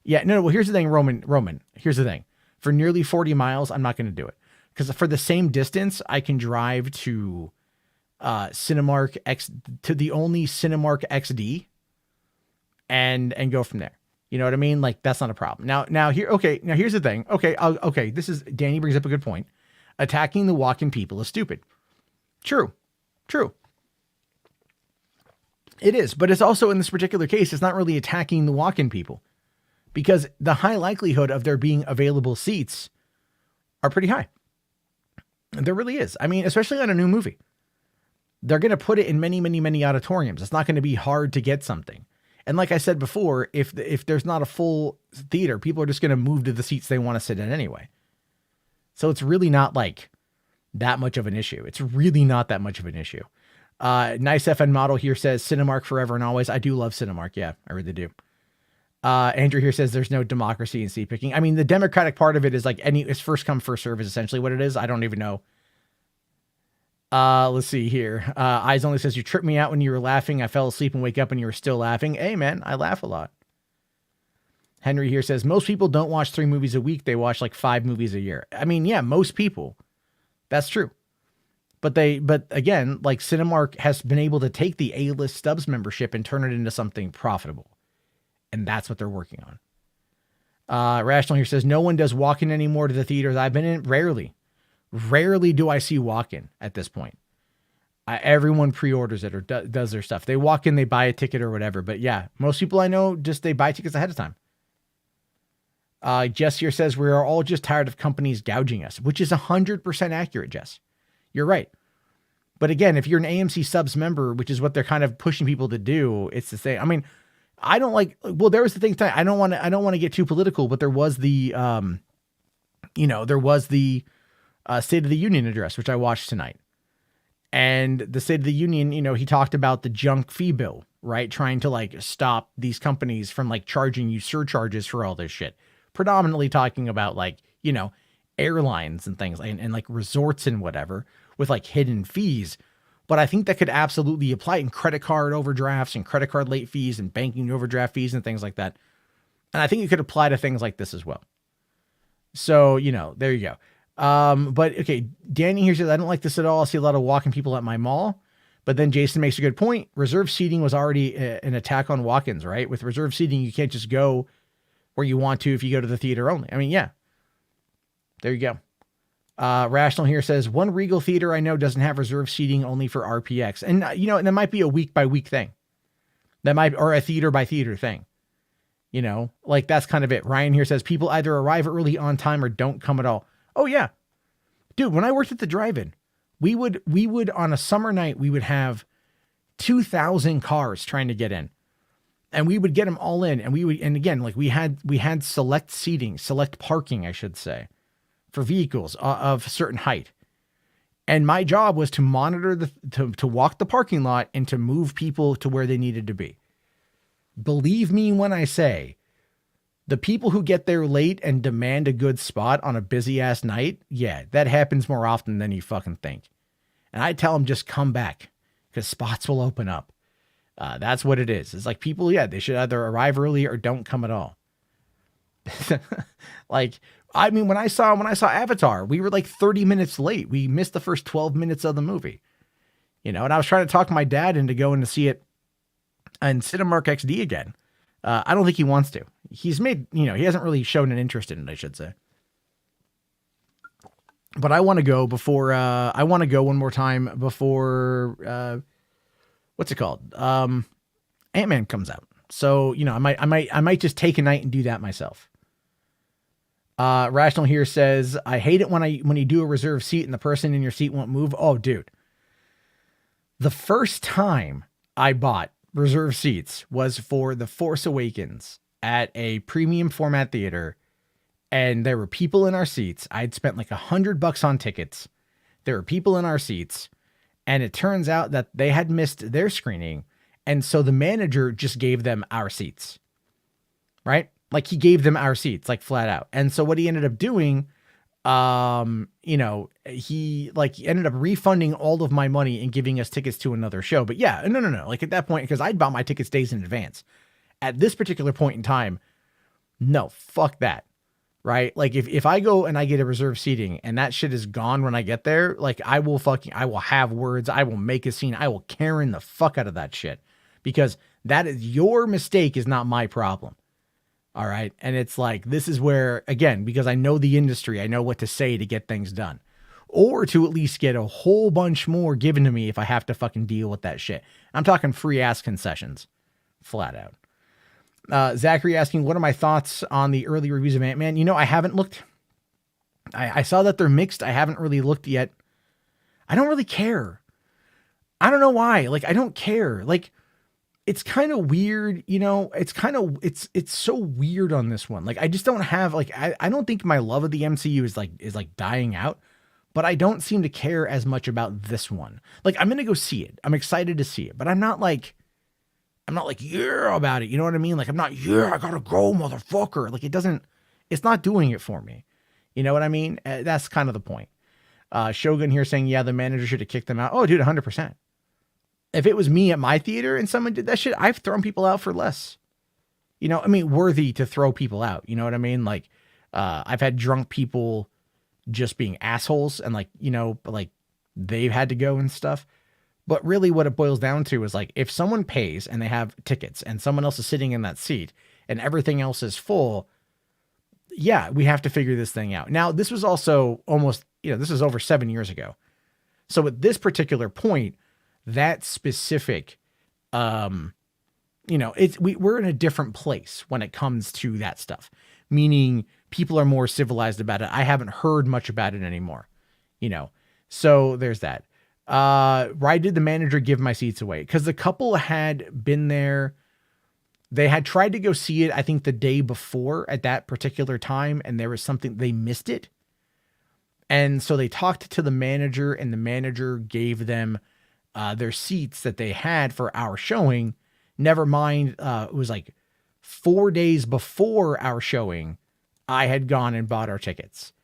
[SPEAKER 1] Yeah, no, well, here's the thing, Roman, here's the thing. For nearly 40 miles, I'm not going to do it. Because for the same distance, I can drive to Cinemark X, to the only Cinemark XD and go from there. You know what I mean? Like, that's not a problem. Now here's the thing. Okay, Danny brings up a good point. Attacking the walk-in people is stupid. True. It is, but it's also, in this particular case, it's not really attacking the walk-in people, because the high likelihood of there being available seats are pretty high. There really is. I mean, especially on a new movie. They're going to put it in many, many, many auditoriums. It's not going to be hard to get something. And like I said before, if there's not a full theater, people are just going to move to the seats they want to sit in anyway. So it's really not like that much of an issue. It's really not that much of an issue. Nice FN model here says Cinemark forever and always. I do love Cinemark. Yeah, I really do. Andrew here says there's no democracy in seat picking. I mean, the democratic part of it is like it's first come, first serve is essentially what it is. I don't even know. Let's see here. Eyes Only says you tripped me out when you were laughing. I fell asleep and wake up and you were still laughing. Hey man, I laugh a lot. Henry here says most people don't watch 3 movies a week. They watch like 5 movies a year. I mean, yeah, most people. That's true. But again, like Cinemark has been able to take the A-list Stubs membership and turn it into something profitable. And that's what they're working on. Rational here says no one does walk-in anymore to the theaters I've been in. Rarely do I see walk-in at this point. Everyone pre-orders it or does their stuff. They walk in, they buy a ticket or whatever. But yeah, most people I know they buy tickets ahead of time. Jess here says we are all just tired of companies gouging us, which is 100% accurate, Jess. You're right. But again, if you're an AMC Subs member, which is what they're kind of pushing people to do, it's the same. I mean, I don't like, well, there was the thing tonight. I don't want to get too political, but there was the, State of the Union address, which I watched tonight. And the State of the Union, he talked about the junk fee bill, right? Trying to like stop these companies from like charging you surcharges for all this shit. Predominantly talking about like, airlines and things and like resorts and whatever with like hidden fees. But I think that could absolutely apply in credit card overdrafts and credit card late fees and banking overdraft fees and things like that. And I think it could apply to things like this as well. So, there you go. But okay, Danny here says, I don't like this at all. I see a lot of walking people at my mall. But then Jason makes a good point. Reserve seating was already an attack on walk-ins, right? With reserve seating, you can't just go where you want to if you go to the theater only. I mean, yeah. There you go. Rational here says, one Regal theater I know doesn't have reserve seating, only for RPX. And, and that might be a week by week thing. Or a theater by theater thing. Like that's kind of it. Ryan here says, people either arrive early on time or don't come at all. Oh yeah. Dude, when I worked at the drive-in, we would on a summer night, we would have 2,000 cars trying to get in. And we would get them all in. And again, like we had select seating, select parking, I should say, for vehicles of a certain height. And my job was to monitor to walk the parking lot and to move people to where they needed to be. Believe me when I say, the people who get there late and demand a good spot on a busy ass night, yeah, that happens more often than you fucking think. And I tell them just come back because spots will open up. That's what it is. It's like people, yeah, they should either arrive early or don't come at all. Like, I mean, when I saw Avatar, we were like 30 minutes late. We missed the first 12 minutes of the movie, and I was trying to talk my dad into going to see it in Cinemark XD again. I don't think he wants to. He's made, he hasn't really shown an interest in it, I should say. But I want to go one more time before, what's it called? Ant-Man comes out. So, I might just take a night and do that myself. Rational here says, I hate it when you do a reserved seat and the person in your seat won't move. Oh, dude. The first time I bought reserved seats was for The Force Awakens at a premium format theater. And there were people in our seats. I'd spent like $100 on tickets. There were people in our seats. And it turns out that they had missed their screening. And so the manager just gave them our seats. right? Like he gave them our seats, like flat out. And so what he ended up doing, he ended up refunding all of my money and giving us tickets to another show. But yeah, no. Like at that point, because I'd bought my tickets days in advance. At this particular point in time, no, fuck that. Right? Like if I go and I get a reserved seating and that shit is gone when I get there, like I will have words. I will make a scene. I will Karen the fuck out of that shit, because that is your mistake, is not my problem. All right. And it's like, this is where, again, because I know the industry, I know what to say to get things done, or to at least get a whole bunch more given to me if I have to fucking deal with that shit. I'm talking free ass concessions, flat out. Zachary asking, what are my thoughts on the early reviews of Ant-Man? I haven't looked. I saw that they're mixed. I haven't really looked yet. I don't really care. I don't know why. Like, I don't care. Like, it's kind of weird, it's so weird on this one. Like, I just don't have, like, I don't think my love of the MCU is dying out, but I don't seem to care as much about this one. Like, I'm going to go see it. I'm excited to see it, but I'm not like, yeah about it. You know what I mean? Like, I'm not, yeah, I gotta go, motherfucker. Like, it's not doing it for me. You know what I mean? That's kind of the point. Shogun here saying, yeah, the manager should have kicked them out. Oh, dude, 100%. If it was me at my theater and someone did that shit, I've thrown people out for less. Worthy to throw people out. You know what I mean? Like, I've had drunk people just being assholes and they've had to go and stuff. But really what it boils down to is, like, if someone pays and they have tickets and someone else is sitting in that seat and everything else is full, yeah, we have to figure this thing out. Now, this was also almost, this is over 7 years ago. So at this particular point, that specific, we're in a different place when it comes to that stuff, meaning people are more civilized about it. I haven't heard much about it anymore, so there's that. Why did the manager give my seats away? Because the couple had been there. They had tried to go see it, I think, the day before at that particular time, and there was something, they missed it. And so they talked to the manager, and the manager gave them their seats that they had for our showing. Never mind, it was like 4 days before our showing, I had gone and bought our tickets.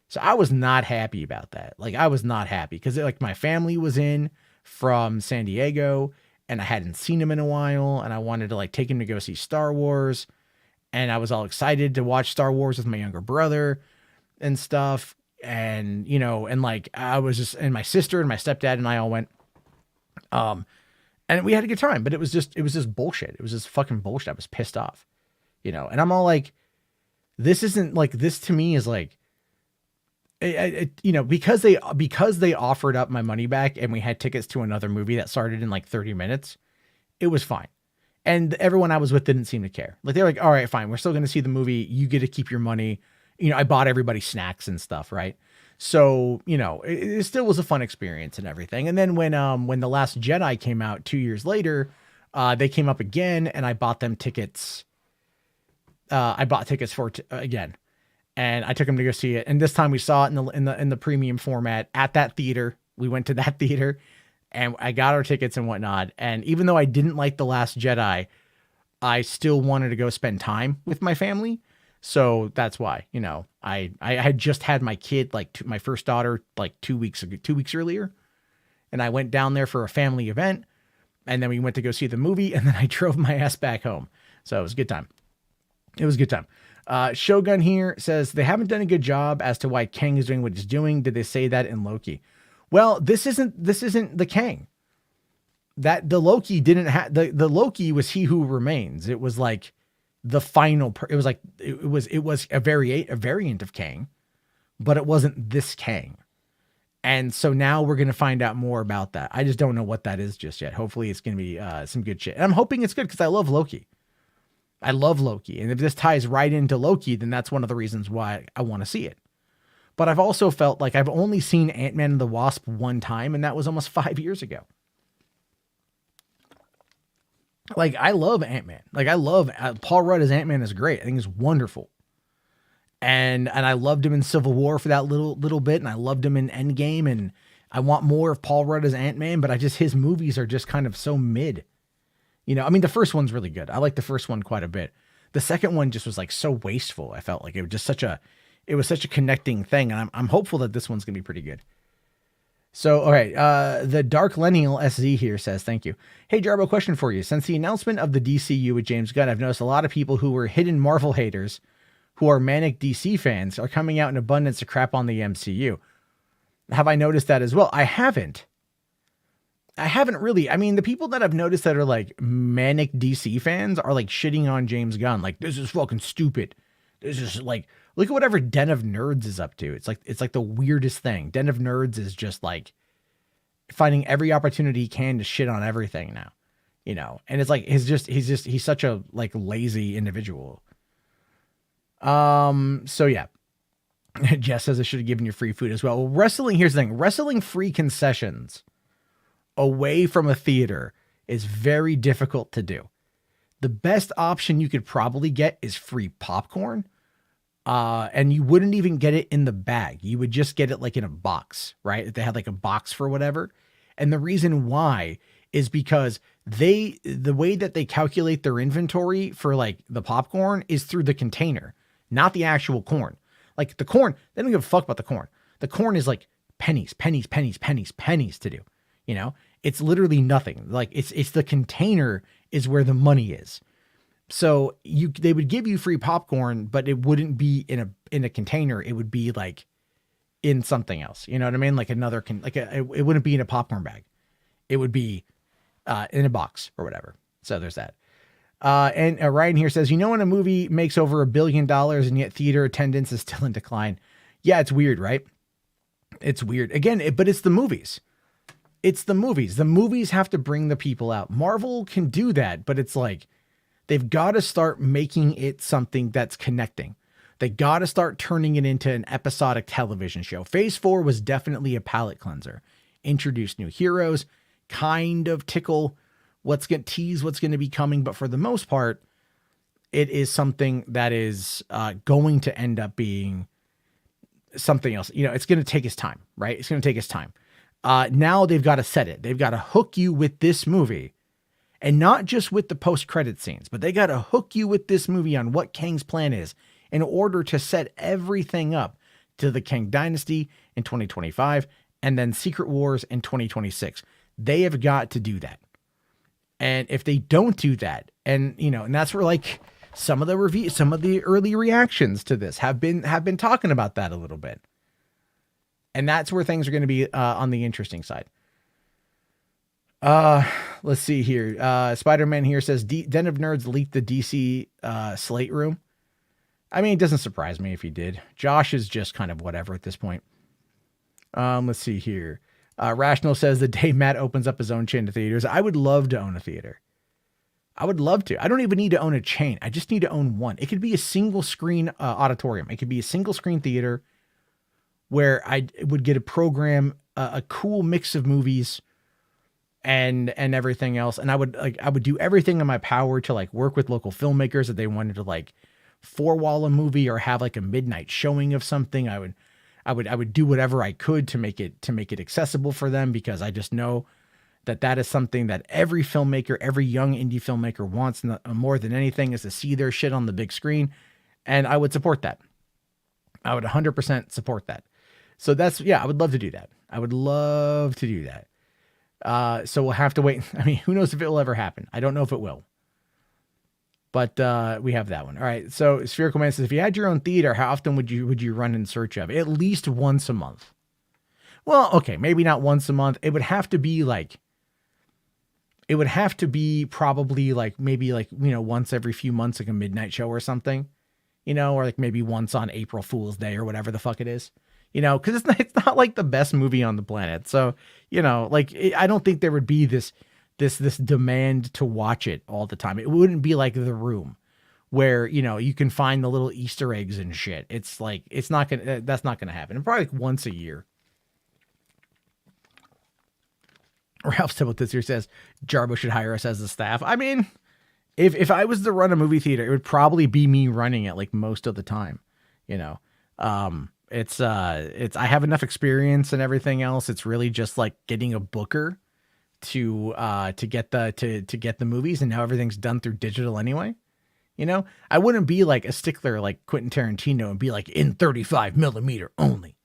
[SPEAKER 1] So I was not happy about that. Like, I was not happy because, like, my family was in from San Diego and I hadn't seen him in a while, and I wanted to, like, take him to go see Star Wars, and I was all excited to watch Star Wars with my younger brother and stuff. And, I was just, and my sister and my stepdad and I all went, and we had a good time, but it was just bullshit. It was just fucking bullshit. I was pissed off, and I'm all like, this isn't like, this to me is like, because they offered up my money back and we had tickets to another movie that started in like 30 minutes, it was fine. And everyone I was with didn't seem to care. Like, they're like, all right, fine, we're still going to see the movie. You get to keep your money. I bought everybody snacks and stuff. Right. So, it still was a fun experience and everything. And then when The Last Jedi came out 2 years later, they came up again and I bought them tickets. I bought tickets for again. And I took him to go see it. And this time we saw it in the premium format at that theater. We went to that theater and I got our tickets and whatnot. And even though I didn't like The Last Jedi, I still wanted to go spend time with my family. So that's why, I had just had my kid, my first daughter, 2 weeks earlier. And I went down there for a family event. And then we went to go see the movie. And then I drove my ass back home. So it was a good time. Shogun here says they haven't done a good job as to why Kang is doing what he's doing. Did they say that in Loki? Well, this isn't the Kang. That the Loki didn't have the Loki was He Who Remains. It was like the final. It was like it was a variant of Kang, but it wasn't this Kang. And so now we're gonna find out more about that. I just don't know what that is just yet. Hopefully, it's gonna be some good shit. And I'm hoping it's good because I love Loki. I love Loki. And if this ties right into Loki, then that's one of the reasons why I want to see it. But I've also felt like I've only seen Ant-Man and the Wasp one time, and that was almost 5 years ago. Like, I love Ant-Man. Like, I love Paul Rudd as Ant-Man is great. I think he's wonderful. And I loved him in Civil War for that little bit, and I loved him in Endgame, and I want more of Paul Rudd as Ant-Man, but his movies are just kind of so mid. The first one's really good. I like the first one quite a bit. The second one just was like so wasteful. I felt like it was just it was such a connecting thing. And I'm hopeful that this one's going to be pretty good. So, all right. The Dark Lineal SZ here says, thank you. Hey, Jarbo, question for you. Since the announcement of the DCU with James Gunn, I've noticed a lot of people who were hidden Marvel haters who are manic DC fans are coming out in abundance to crap on the MCU. Have I noticed that as well? I haven't really. I mean, the people that I've noticed that are like manic DC fans are like shitting on James Gunn. Like, this is fucking stupid. This is like, look at whatever Den of Nerds is up to. It's like the weirdest thing. Den of Nerds is just like finding every opportunity he can to shit on everything now, you know? And it's like, he's such a like lazy individual. So yeah. Jess says I should have given you free food as well. Well, wrestling, here's the thing. Wrestling free concessions away from a theater is very difficult to do. The best option you could probably get is free popcorn. And you wouldn't even get it in the bag. You would just get it like in a box, right? If they had like a box for whatever. And the reason why is because the way that they calculate their inventory for like the popcorn is through the container, not the actual corn. Like the corn, they don't give a fuck about the corn. The corn is like pennies to do. You know, it's literally nothing. Like it's the container is where the money is. So they would give you free popcorn, but it wouldn't be in a container. It would be like in something else. You know what I mean? Like it wouldn't be in a popcorn bag. It would be in a box or whatever. So there's that. And Ryan here says, you know, when a movie makes over $1 billion and yet theater attendance is still in decline. Yeah, it's weird, right? It's weird. Again, but it's the movies. It's the movies. The movies have to bring the people out. Marvel can do that, but it's like, they've got to start making it something that's connecting. They got to start turning it into an episodic television show. Phase 4 was definitely a palate cleanser. Introduce new heroes, kind of tickle tease what's going to be coming. But for the most part, it is something that is going to end up being something else. You know, it's going to take its time, right? It's going to take its time. Now they've got to set it. They've got to hook you with this movie. And not just with the post-credit scenes, but they got to hook you with this movie on what Kang's plan is in order to set everything up to the Kang Dynasty in 2025 and then Secret Wars in 2026. They have got to do that. And if they don't do that, and you know, and that's where like some of the early reactions to this have been talking about that a little bit. And that's where things are going to be on the interesting side. Let's see here. Spider-Man here says Den of Nerds leaked the DC slate room. I mean, it doesn't surprise me if he did. Josh is just kind of whatever at this point. Let's see here. Rational says the day Matt opens up his own chain of theaters, I would love to own a theater. I would love to. I don't even need to own a chain. I just need to own one. It could be a single screen auditorium. It could be a single screen theater where I would get a program, a cool mix of movies and everything else. And I would do everything in my power to like work with local filmmakers if they wanted to like four-wall a movie or have like a midnight showing of something. I would do whatever I could to make it accessible for them, because I just know that is something that every filmmaker, every young indie filmmaker wants more than anything, is to see their shit on the big screen. And I would support that. I would 100% support that. So I would love to do that. I would love to do that. So we'll have to wait. I mean, who knows if it will ever happen? I don't know if it will. But we have that one. All right. So Spherical Man says, if you had your own theater, how often would you run in search of? At least once a month. Well, okay, maybe not once a month. It would have to be probably like maybe like, you know, once every few months, like a midnight show or something, you know, or like maybe once on April Fool's Day or whatever the fuck it is, you know, because it's not like the best movie on the planet. So, you know, like I don't think there would be this demand to watch it all the time. It wouldn't be like The Room, where, you know, you can find the little Easter eggs and shit. It's like, that's not going to happen. And probably like once a year. Ralph Tibble here says Jarbo should hire us as the staff. I mean, if I was to run a movie theater, it would probably be me running it like most of the time, you know. It's I have enough experience and everything else. It's really just like getting a booker to get the movies, and now everything's done through digital anyway, You know, I wouldn't be like a stickler like Quentin Tarantino and be like in 35 millimeter only.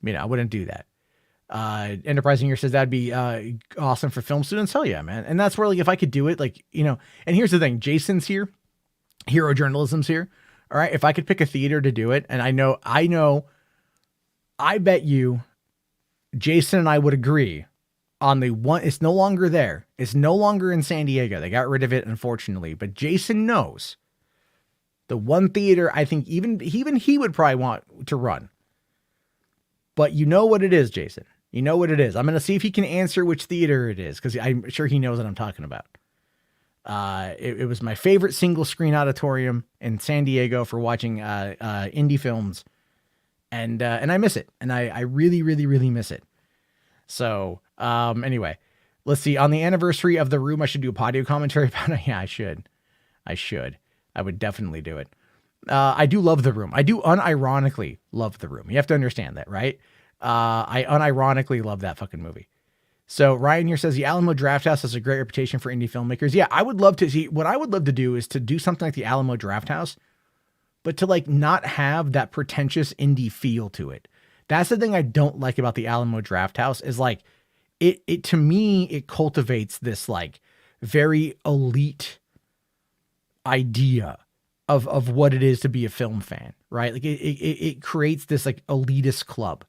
[SPEAKER 1] You know, I wouldn't do that. Enterprising here says that'd be awesome for film students. Hell yeah, man. And that's where, like, if I could do it, like, you know, and here's the thing, Jason's here, Hero Journalism's here. All right. If I could pick a theater to do it, and I bet you Jason and I would agree on the one. It's no longer there. It's no longer in San Diego. They got rid of it, unfortunately, but Jason knows the one theater I think even he would probably want to run. But you know what it is, Jason. You know what it is. I'm going to see if he can answer which theater it is, because I'm sure he knows what I'm talking about. It was my favorite single screen auditorium in San Diego for watching indie films. And I miss it. And I really, really, really miss it. So anyway, let's see. On the anniversary of The Room, I should do a audio commentary about it. Yeah, I should. I would definitely do it. I do love The Room. I do unironically love The Room. You have to understand that, right? I unironically love that fucking movie. So Ryan here says the Alamo Drafthouse has a great reputation for indie filmmakers. Yeah, I would love to see, what I would love to do is to do something like the Alamo Drafthouse, but to like not have that pretentious indie feel to it. That's the thing I don't like about the Alamo Drafthouse is like, it to me, it cultivates this like very elite idea of what it is to be a film fan, right? Like it creates this like elitist club.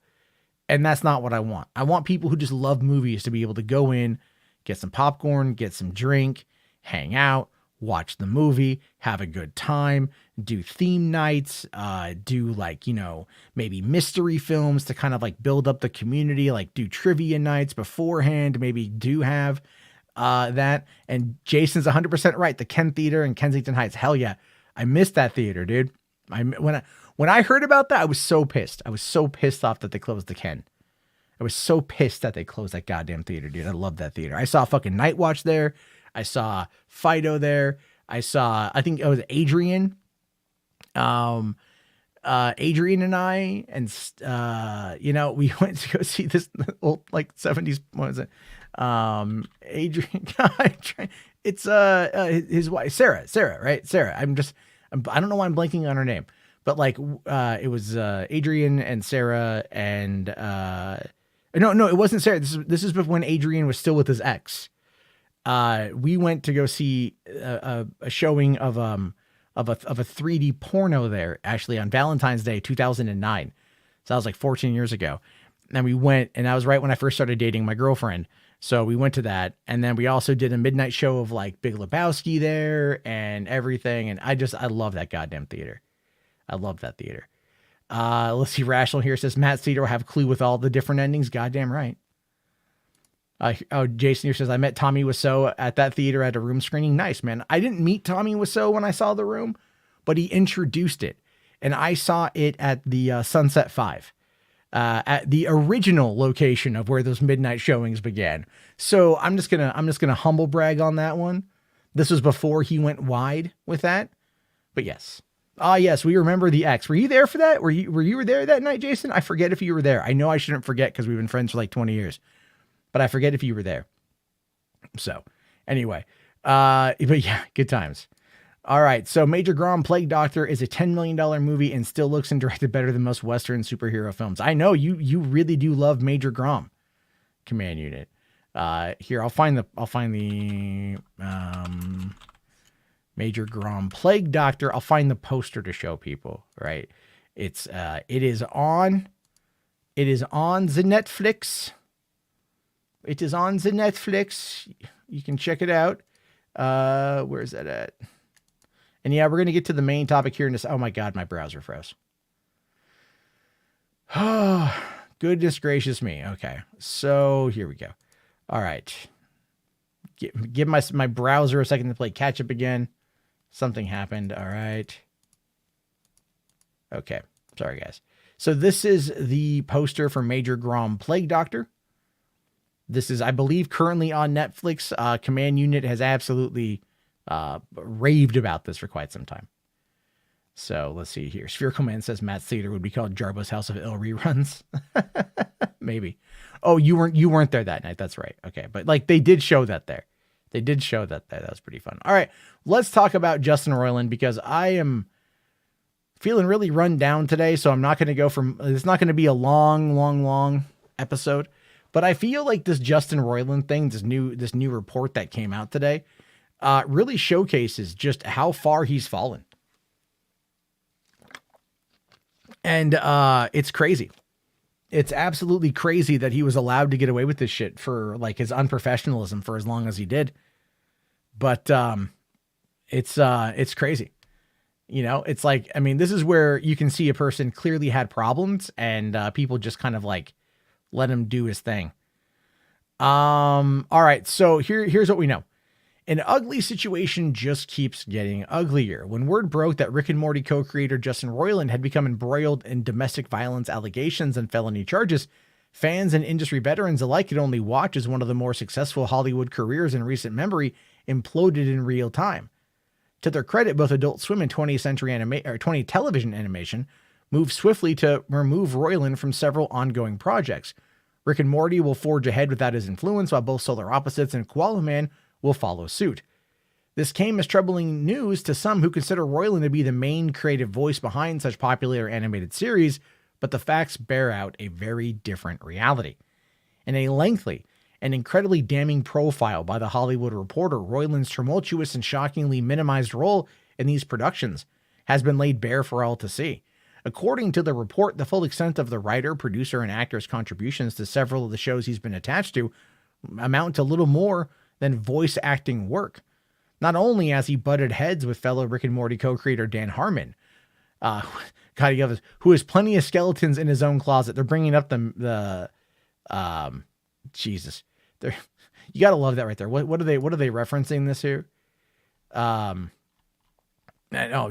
[SPEAKER 1] And that's not what I want. I want people who just love movies to be able to go in, get some popcorn, get some drink, hang out, watch the movie, have a good time, do theme nights, do like, you know, maybe mystery films to kind of like build up the community, like do trivia nights beforehand, maybe do have that. And Jason's 100% right. The Ken Theater in Kensington Heights. Hell yeah. I missed that theater, dude. When I heard about that, I was so pissed. I was so pissed off that they closed the Ken. I was so pissed that they closed that goddamn theater, dude. I love that theater. I saw fucking Night Watch there. I saw Fido there. I think it was Adrian. Adrian and I, and you know, we went to go see this old like 70s. What is it? Adrian guy. It's his wife, Sarah, right? Sarah. I don't know why I'm blanking on her name, but like it was Adrian and Sarah and no, it wasn't Sarah. This is when Adrian was still with his ex. We went to go see a showing of a 3D porno there, actually, on Valentine's Day 2009. So that was like 14 years ago. And we went, and that was right when I first started dating my girlfriend. So we went to that, and then we also did a midnight show of like Big Lebowski there and everything. And I love that goddamn theater. I love that theater. Let's see. Rational here says Matt Cedar will have a clue with all the different endings. Goddamn right. Jason here says I met Tommy Wiseau at that theater at a Room screening. Nice, man. I didn't meet Tommy Wiseau when I saw The Room, but he introduced it, and I saw it at the Sunset 5. At the original location of where those midnight showings began. So I'm just gonna humble brag on that one. This was before he went wide with that, but yes. Yes, we remember the X. Were you there for that? Were you there that night, Jason? I forget if you were there. I know I shouldn't forget because we've been friends for like 20 years, but I forget if you were there. So anyway, but yeah, good times. All right, so Major Grom Plague Doctor is a $10 million movie and still looks and directed better than most Western superhero films. I know you really do love Major Grom, Command Unit. Here, I'll find the Major Grom Plague Doctor. I'll find the poster to show people. Right, it is on the Netflix. It is on the Netflix. You can check it out. Where is that at? And yeah, we're going to get to the main topic here in this. Oh my God, my browser froze. Oh, goodness gracious me. Okay. So here we go. All right. Give my browser a second to play catch up again. Something happened. All right. Okay. Sorry, guys. So this is the poster for Major Grom Plague Doctor. This is, I believe, currently on Netflix. Command Unit has absolutely raved about this for quite some time. So let's see here. Spherical Man says Matt Theater would be called Jarbo's House of Ill reruns. Maybe. Oh, you weren't there that night. That's right. Okay. But like they did show that there. They did show that. That was pretty fun. All right, let's talk about Justin Roiland, because I am feeling really run down today. So I'm not going to go from, it's not going to be a long episode, but I feel like this Justin Roiland thing, this new report that came out today, really showcases just how far he's fallen. And it's crazy. It's absolutely crazy that he was allowed to get away with this shit for like his unprofessionalism for as long as he did. But it's crazy. You know, it's like, I mean, this is where you can see a person clearly had problems and people just kind of like let him do his thing. All right. So here's what we know. An ugly situation just keeps getting uglier. When word broke that Rick and Morty co-creator Justin Roiland had become embroiled in domestic violence allegations and felony charges, fans and industry veterans alike could only watch as one of the more successful Hollywood careers in recent memory imploded in real time. To their credit, both Adult Swim and 20th Century 20 Television Animation moved swiftly to remove Roiland from several ongoing projects. Rick and Morty will forge ahead without his influence, while both Solar Opposites and Koala Man will follow suit. This came as troubling news to some who consider Roiland to be the main creative voice behind such popular animated series, but the facts bear out a very different reality. In a lengthy and incredibly damning profile by The Hollywood Reporter, Roiland's tumultuous and shockingly minimized role in these productions has been laid bare for all to see. According to the report, the full extent of the writer, producer, and actor's contributions to several of the shows he's been attached to amount to little more than voice acting work. Not only has he butted heads with fellow Rick and Morty co-creator Dan Harmon, who has plenty of skeletons in his own closet. They're bringing up Jesus. You gotta love that right there. What are they referencing this here? No,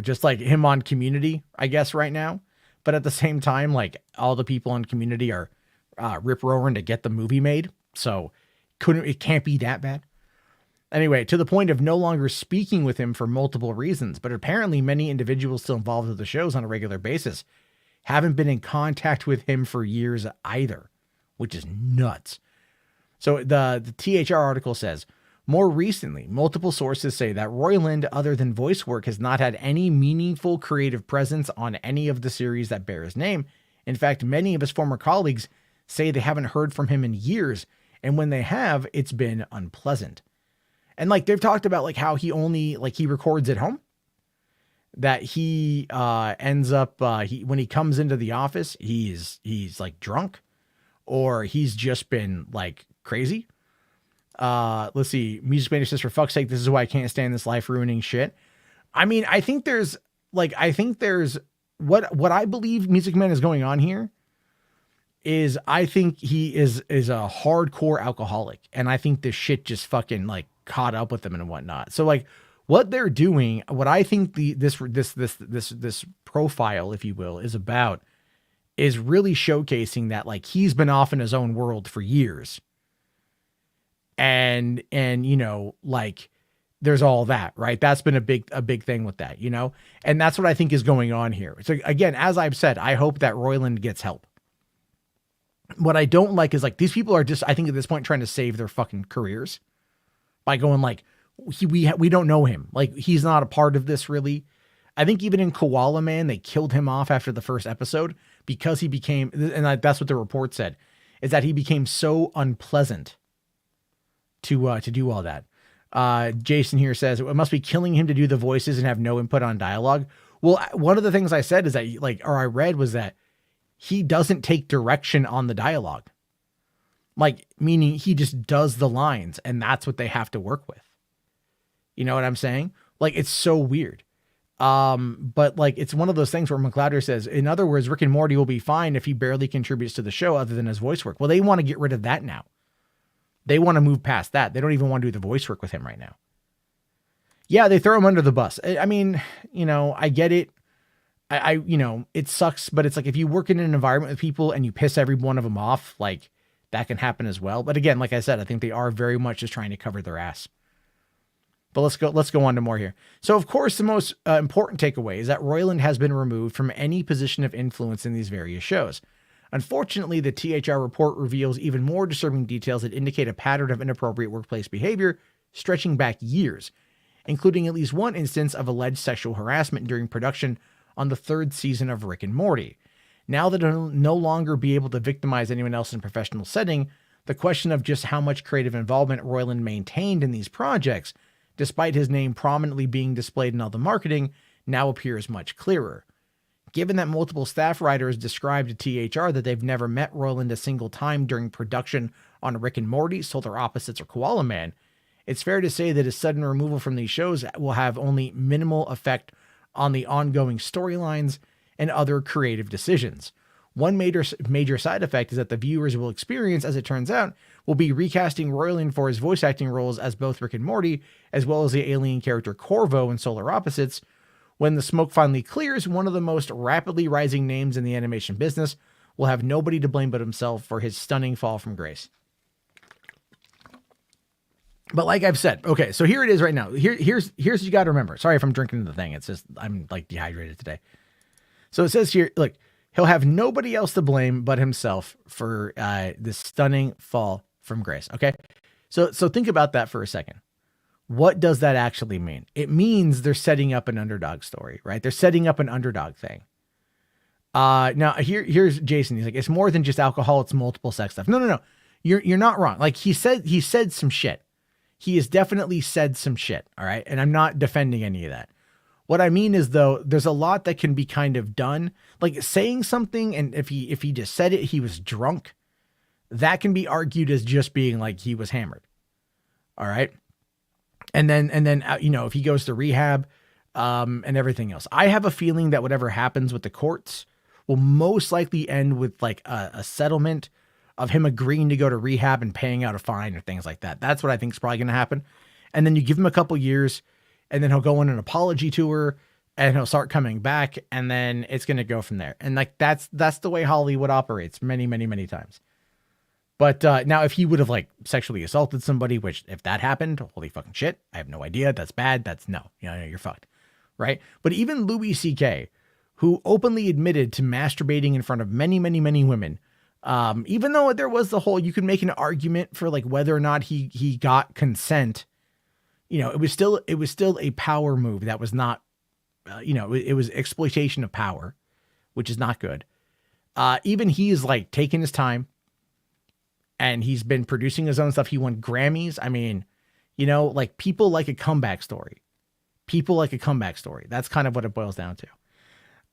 [SPEAKER 1] just like him on Community, I guess right now. But at the same time, like all the people on Community are rip-roaring to get the movie made. So it can't be that bad. Anyway, to the point of no longer speaking with him for multiple reasons, but apparently many individuals still involved with the shows on a regular basis haven't been in contact with him for years either, which is nuts. So the THR article says, more recently, multiple sources say that Roiland, other than voice work, has not had any meaningful creative presence on any of the series that bear his name. In fact, many of his former colleagues say they haven't heard from him in years, and when they have, it's been unpleasant. And like they've talked about like how he only like he records at home, that he ends up when he comes into the office, he's like drunk, or he's just been like crazy. Let's see. Music Man says, for fuck's sake, this is why I can't stand this life ruining shit. I mean, I think there's what I believe Music Man is going on here is I think he is a hardcore alcoholic. And I think this shit just fucking like caught up with him and whatnot. So like what they're doing, what I think this profile, if you will, is about is really showcasing that like he's been off in his own world for years. And, you know, like there's all that, right? That's been a big thing with that, you know? And that's what I think is going on here. So again, as I've said, I hope that Roiland gets help. What I don't like is like, these people are just, I think at this point, trying to save their fucking careers by going like, we don't know him. Like he's not a part of this really. I think even in Koala Man, they killed him off after the first episode because he became, and that's what the report said, is that he became so unpleasant to do all that. Jason here says it must be killing him to do the voices and have no input on dialogue. Well, one of the things I said is that I read was that he doesn't take direction on the dialogue. Like, meaning he just does the lines and that's what they have to work with. You know what I'm saying? Like, it's so weird. But like, it's one of those things where McLeod says, in other words, Rick and Morty will be fine if he barely contributes to the show other than his voice work. Well, they want to get rid of that now. They want to move past that. They don't even want to do the voice work with him right now. Yeah, they throw him under the bus. I mean, you know, I get it. You know, it sucks, but it's like if you work in an environment with people and you piss every one of them off, like that can happen as well. But again, like I said, I think they are very much just trying to cover their ass. But let's go on to more here. So of course, the most important takeaway is that Roiland has been removed from any position of influence in these various shows. Unfortunately, the THR report reveals even more disturbing details that indicate a pattern of inappropriate workplace behavior stretching back years, including at least one instance of alleged sexual harassment during production on the 3rd season of Rick and Morty. Now that he'll no longer be able to victimize anyone else in a professional setting, the question of just how much creative involvement Roland maintained in these projects, despite his name prominently being displayed in all the marketing, now appears much clearer. Given that multiple staff writers described to THR that they've never met Roland a single time during production on Rick and Morty, Solar Opposites, or Koala Man, it's fair to say that his sudden removal from these shows will have only minimal effect on the ongoing storylines and other creative decisions. One major side effect is that the viewers will experience, as it turns out, will be recasting Roland for his voice acting roles as both Rick and Morty, as well as the alien character Corvo in Solar Opposites. When the smoke finally clears, one of the most rapidly rising names in the animation business will have nobody to blame but himself for his stunning fall from grace. But like I've said, okay, so here it is right now. Here's what you got to remember. Sorry if I'm drinking the thing. It's just, I'm like dehydrated today. So it says here, look, he'll have nobody else to blame but himself for this stunning fall from grace. Okay. So think about that for a second. What does that actually mean? It means they're setting up an underdog story, right? They're setting up an underdog thing. Now here's Jason. He's like, it's more than just alcohol. It's multiple sex stuff. No. You're not wrong. Like he said some shit. He has definitely said some shit. All right. And I'm not defending any of that. What I mean is though, there's a lot that can be kind of done, like saying something. And if he just said it, he was drunk, that can be argued as just being like, he was hammered. All right. And then, if he goes to rehab, and everything else, I have a feeling that whatever happens with the courts will most likely end with like a settlement of him agreeing to go to rehab and paying out a fine or things like that. That's what I think is probably going to happen. And then you give him a couple years and then he'll go on an apology tour and he'll start coming back and then it's going to go from there. And like, that's the way Hollywood operates many, many, many times. But now if he would have like sexually assaulted somebody, which if that happened, holy fucking shit, I have no idea. That's bad. That's no, you're fucked. Right. But even Louis C.K., who openly admitted to masturbating in front of many, many, many women, even though there was the whole, you could make an argument for like whether or not he got consent, it was still a power move. That was not, it was exploitation of power, which is not good. Even he's like taking his time and he's been producing his own stuff. He won Grammys. I mean, like people like a comeback story. People like a comeback story. That's kind of what it boils down to.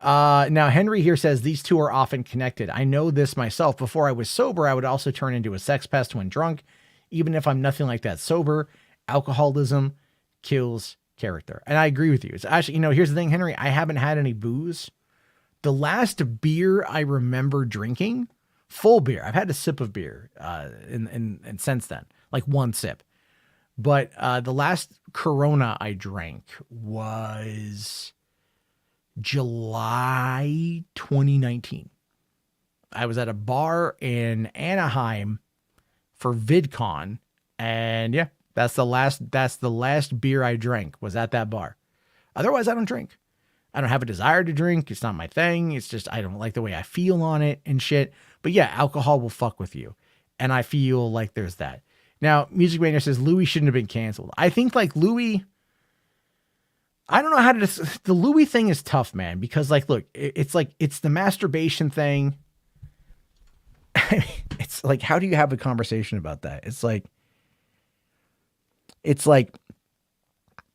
[SPEAKER 1] Now Henry here says these two are often connected. I know this myself. Before I was sober, I would also turn into a sex pest when drunk. Even if I'm nothing like that sober, alcoholism kills character. And I agree with you. It's actually, here's the thing, Henry, I haven't had any booze. The last beer I remember drinking, full beer. I've had a sip of beer, and since then, like one sip. But, the last Corona I drank was July 2019. I was at a bar in Anaheim for VidCon, and yeah, that's the last beer I drank was at that bar. Otherwise, I don't drink. I don't have a desire to drink. It's not my thing. It's just, I don't like the way I feel on it and shit. But yeah, alcohol will fuck with you. And I feel like there's that. Now, Music Mania says Louis shouldn't have been canceled. I think like Louis, I don't know how to, the Louis thing is tough, man, because like, look, it's the masturbation thing. It's like, how do you have a conversation about that? It's like,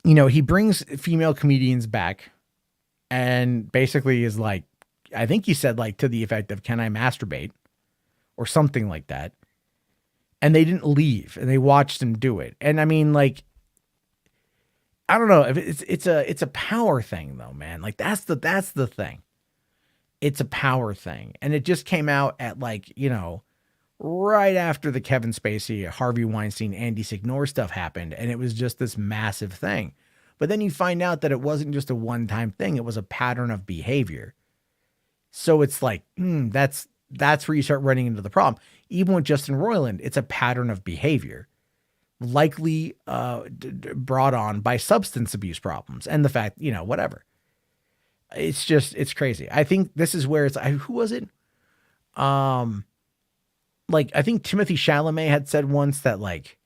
[SPEAKER 1] he brings female comedians back and basically is like, I think he said like to the effect of, can I masturbate or something like that? And they didn't leave and they watched him do it. And I mean, like, I don't know if it's a power thing though, man. Like that's the thing. It's a power thing. And it just came out at like, right after the Kevin Spacey, Harvey Weinstein, Andy Signore stuff happened. And it was just this massive thing. But then you find out that it wasn't just a one-time thing. It was a pattern of behavior. So it's like, that's where you start running into the problem. Even with Justin Roiland, it's a pattern of behavior, likely brought on by substance abuse problems and the fact, whatever. It's crazy. I think this is where who was it? Like, I think Timothy Chalamet had said once that like,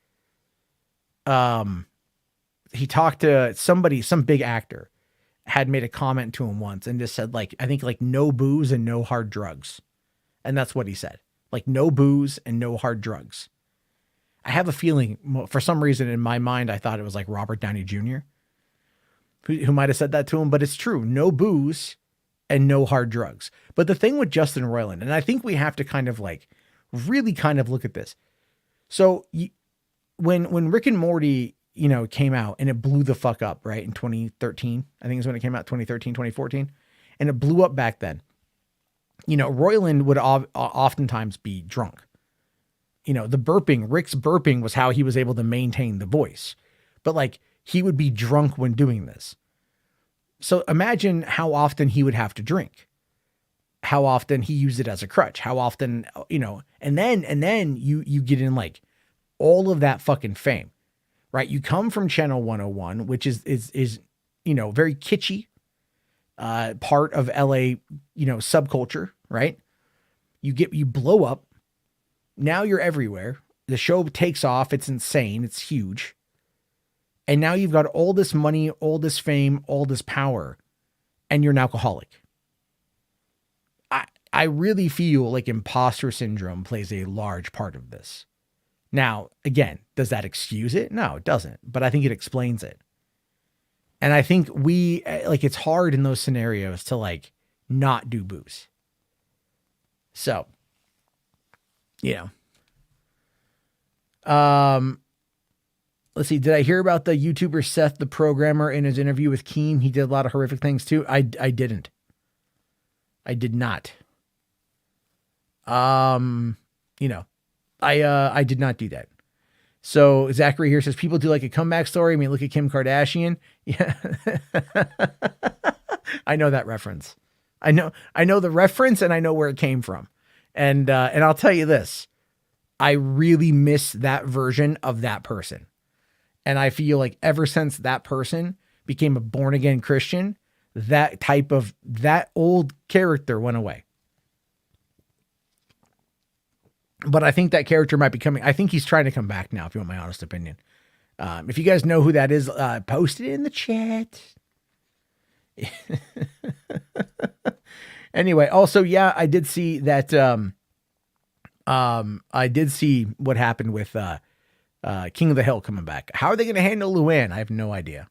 [SPEAKER 1] he talked to somebody, some big actor had made a comment to him once and just said like, I think like no booze and no hard drugs. And that's what he said. Like no booze and no hard drugs. I have a feeling for some reason in my mind, I thought it was like Robert Downey Jr. who might've said that to him, but it's true. No booze and no hard drugs. But the thing with Justin Roiland, and I think we have to kind of like really kind of look at this. So when Rick and Morty, you know, came out and it blew the fuck up, right? In 2013, I think is when it came out, 2013, 2014. And it blew up back then. You know, Roiland would oftentimes be drunk. You know, the burping, Rick's burping was how he was able to maintain the voice. But like, he would be drunk when doing this. So imagine how often he would have to drink. How often he used it as a crutch. How often, you know, and then you get in like all of that fucking fame, right? You come from Channel 101, which is, you know, very kitschy, part of LA, you know, subculture, right? You blow up. Now you're everywhere. The show takes off. It's insane. It's huge. And now you've got all this money, all this fame, all this power, and you're an alcoholic. I really feel like imposter syndrome plays a large part of this. Now, again, does that excuse it? No, it doesn't. But I think it explains it. And I think it's hard in those scenarios to like not do booze. So, you know. Let's see. Did I hear about the YouTuber Seth, the programmer, in his interview with Keem? He did a lot of horrific things too. I didn't. I did not. You know, I did not do that. So Zachary here says people do like a comeback story. I mean, look at Kim Kardashian. Yeah. I know that reference. I know the reference and I know where it came from. And I'll tell you this, I really miss that version of that person. And I feel like ever since that person became a born again Christian, that old character went away. But I think that character might be coming. I think he's trying to come back now, if you want my honest opinion. If you guys know who that is, post it in the chat. Anyway, also, yeah, I did see that. I did see what happened with King of the Hill coming back. How are they going to handle Luann? I have no idea.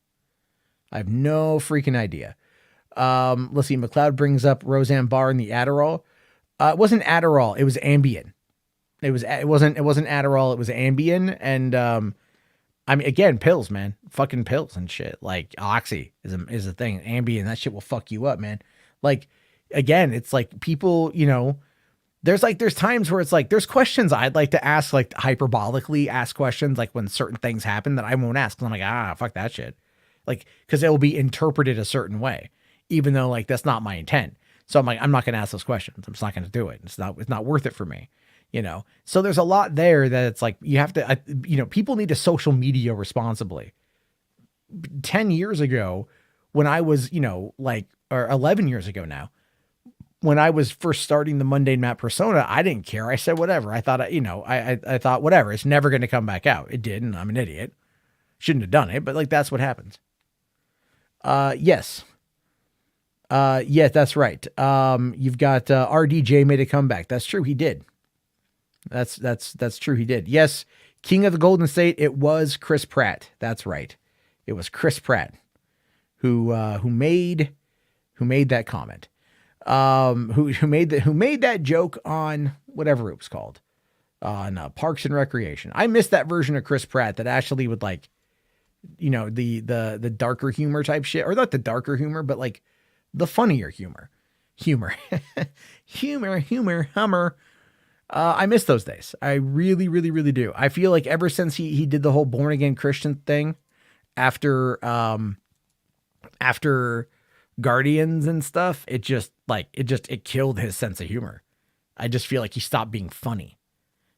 [SPEAKER 1] I have no freaking idea. Let's see. McLeod brings up Roseanne Barr and the Adderall. It wasn't Adderall. It was Ambien. It wasn't Adderall. It was Ambien. And, I mean, again, pills, man, fucking pills and shit. Like Oxy is a thing. Ambien, that shit will fuck you up, man. Like, again, it's like people, you know, there's times where it's like, there's questions I'd like to ask, like hyperbolically ask questions, like when certain things happen that I won't ask. And I'm like, fuck that shit. Like, cause it will be interpreted a certain way, even though like, that's not my intent. So I'm like, I'm not going to ask those questions. I'm just not going to do it. It's not worth it for me, you know? So there's a lot there that it's like, you have to, you know, people need to social media responsibly. 10 years ago when I was, you know, like, or 11 years ago now, when I was first starting the Mundane Map persona, I didn't care. I said, whatever. I thought, you know, I thought, whatever, it's never going to come back out. It did. And I'm an idiot. Shouldn't have done it, but like, that's what happens. Yes. Yeah, that's right. You've got, RDJ made a comeback. That's true. He did. That's true. He did. Yes. King of the Golden State. It was Chris Pratt. That's right. It was Chris Pratt who made that comment. Who made that joke on whatever it was called on Parks and Recreation. I missed that version of Chris Pratt that actually would like, you know, the darker humor type shit, or not the darker humor, but like the funnier humor. I miss those days. I really, really, really do. I feel like ever since he did the whole born again Christian thing after Guardians and stuff, it killed his sense of humor. I just feel like he stopped being funny.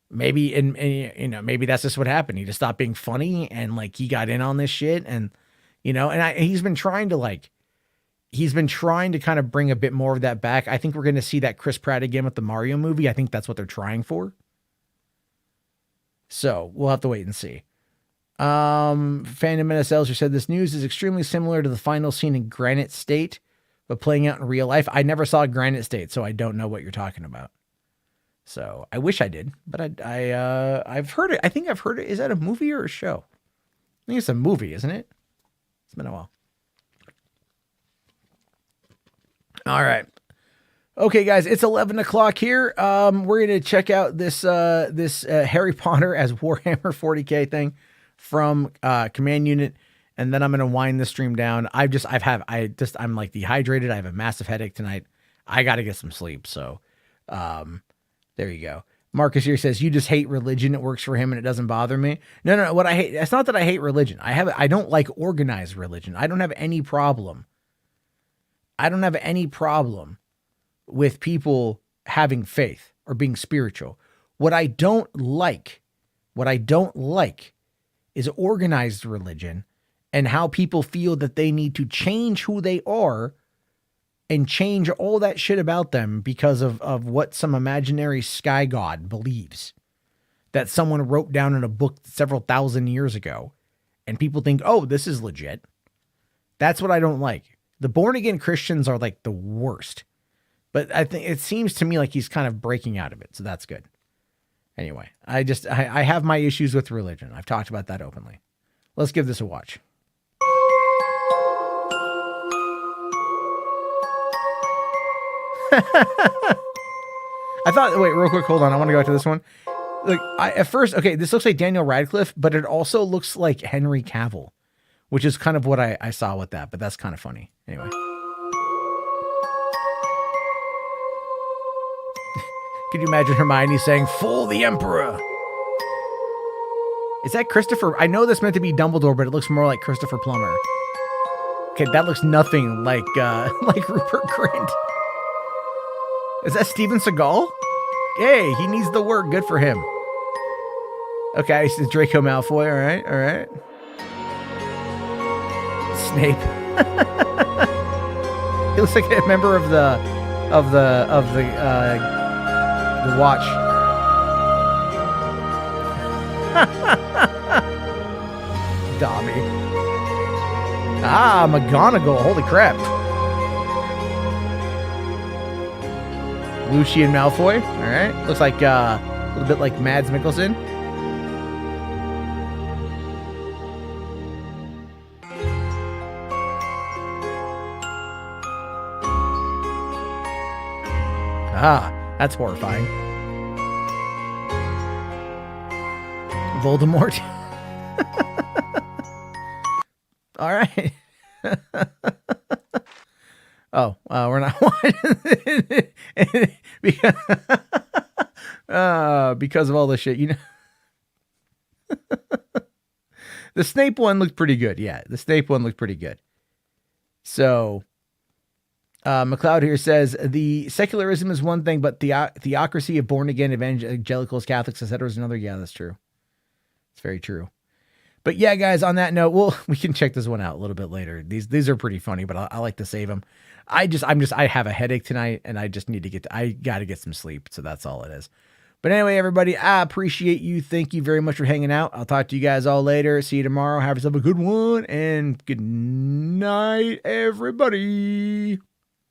[SPEAKER 1] Maybe, and you know, maybe that's just what happened. He just stopped being funny and like he got in on this shit and, you know, and he's been trying to kind of bring a bit more of that back. I think we're going to see that Chris Pratt again with the Mario movie. I think that's what they're trying for. So we'll have to wait and see. Phantom NSL said this news is extremely similar to the final scene in Granite State, but playing out in real life. I never saw Granite State, so I don't know what you're talking about. So I wish I did, but I've heard it. I think I've heard it. Is that a movie or a show? I think it's a movie, isn't it? It's been a while. All right. Okay, guys, it's 11 o'clock here. We're going to check out this Harry Potter as Warhammer 40K thing from Command Unit, and then I'm going to wind the stream down. I'm like dehydrated. I have a massive headache tonight. I got to get some sleep. So, there you go. Marcus here says, you just hate religion. It works for him and it doesn't bother me. No. What I hate, it's not that I hate religion. I don't like organized religion. I don't have any problem. With people having faith or being spiritual. What I don't like is organized religion and how people feel that they need to change who they are and change all that shit about them because of what some imaginary sky god believes that someone wrote down in a book several thousand years ago. And people think, oh, this is legit. That's what I don't like. The born again Christians are like the worst, but I think it seems to me like he's kind of breaking out of it. So that's good. Anyway, I have my issues with religion. I've talked about that openly. Let's give this a watch. I thought, wait, real quick, hold on. I want to go back to this one. Like, at first, okay, this looks like Daniel Radcliffe, but it also looks like Henry Cavill, which is kind of what I saw with that, but that's kind of funny. Anyway. Could you imagine Hermione saying, "Fool the Emperor"? Is that Christopher? I know this meant to be Dumbledore, but it looks more like Christopher Plummer. Okay, that looks nothing like like Rupert Grint. Is that Steven Seagal? Hey, he needs the work. Good for him. Okay, it's Draco Malfoy. All right. Snape. He looks like a member of the Watch. Dobby. Ah, McGonagall. Holy crap. Lucian Malfoy. All right. Looks like a little bit like Mads Mikkelsen. Ah, that's horrifying. Voldemort. All right. Oh, we're not watching because of all this shit, you know. The Snape one looked pretty good. Yeah, the Snape one looked pretty good. So, McLeod here says the secularism is one thing, but the theocracy of born again evangelicals, Catholics, etc. is another. Yeah, that's true. It's very true. But yeah, guys, on that note, we can check this one out a little bit later. These are pretty funny, but I like to save them. I have a headache tonight and I just need to I got to get some sleep. So that's all it is. But anyway, everybody, I appreciate you. Thank you very much for hanging out. I'll talk to you guys all later. See you tomorrow. Have yourself a good one and good night, everybody.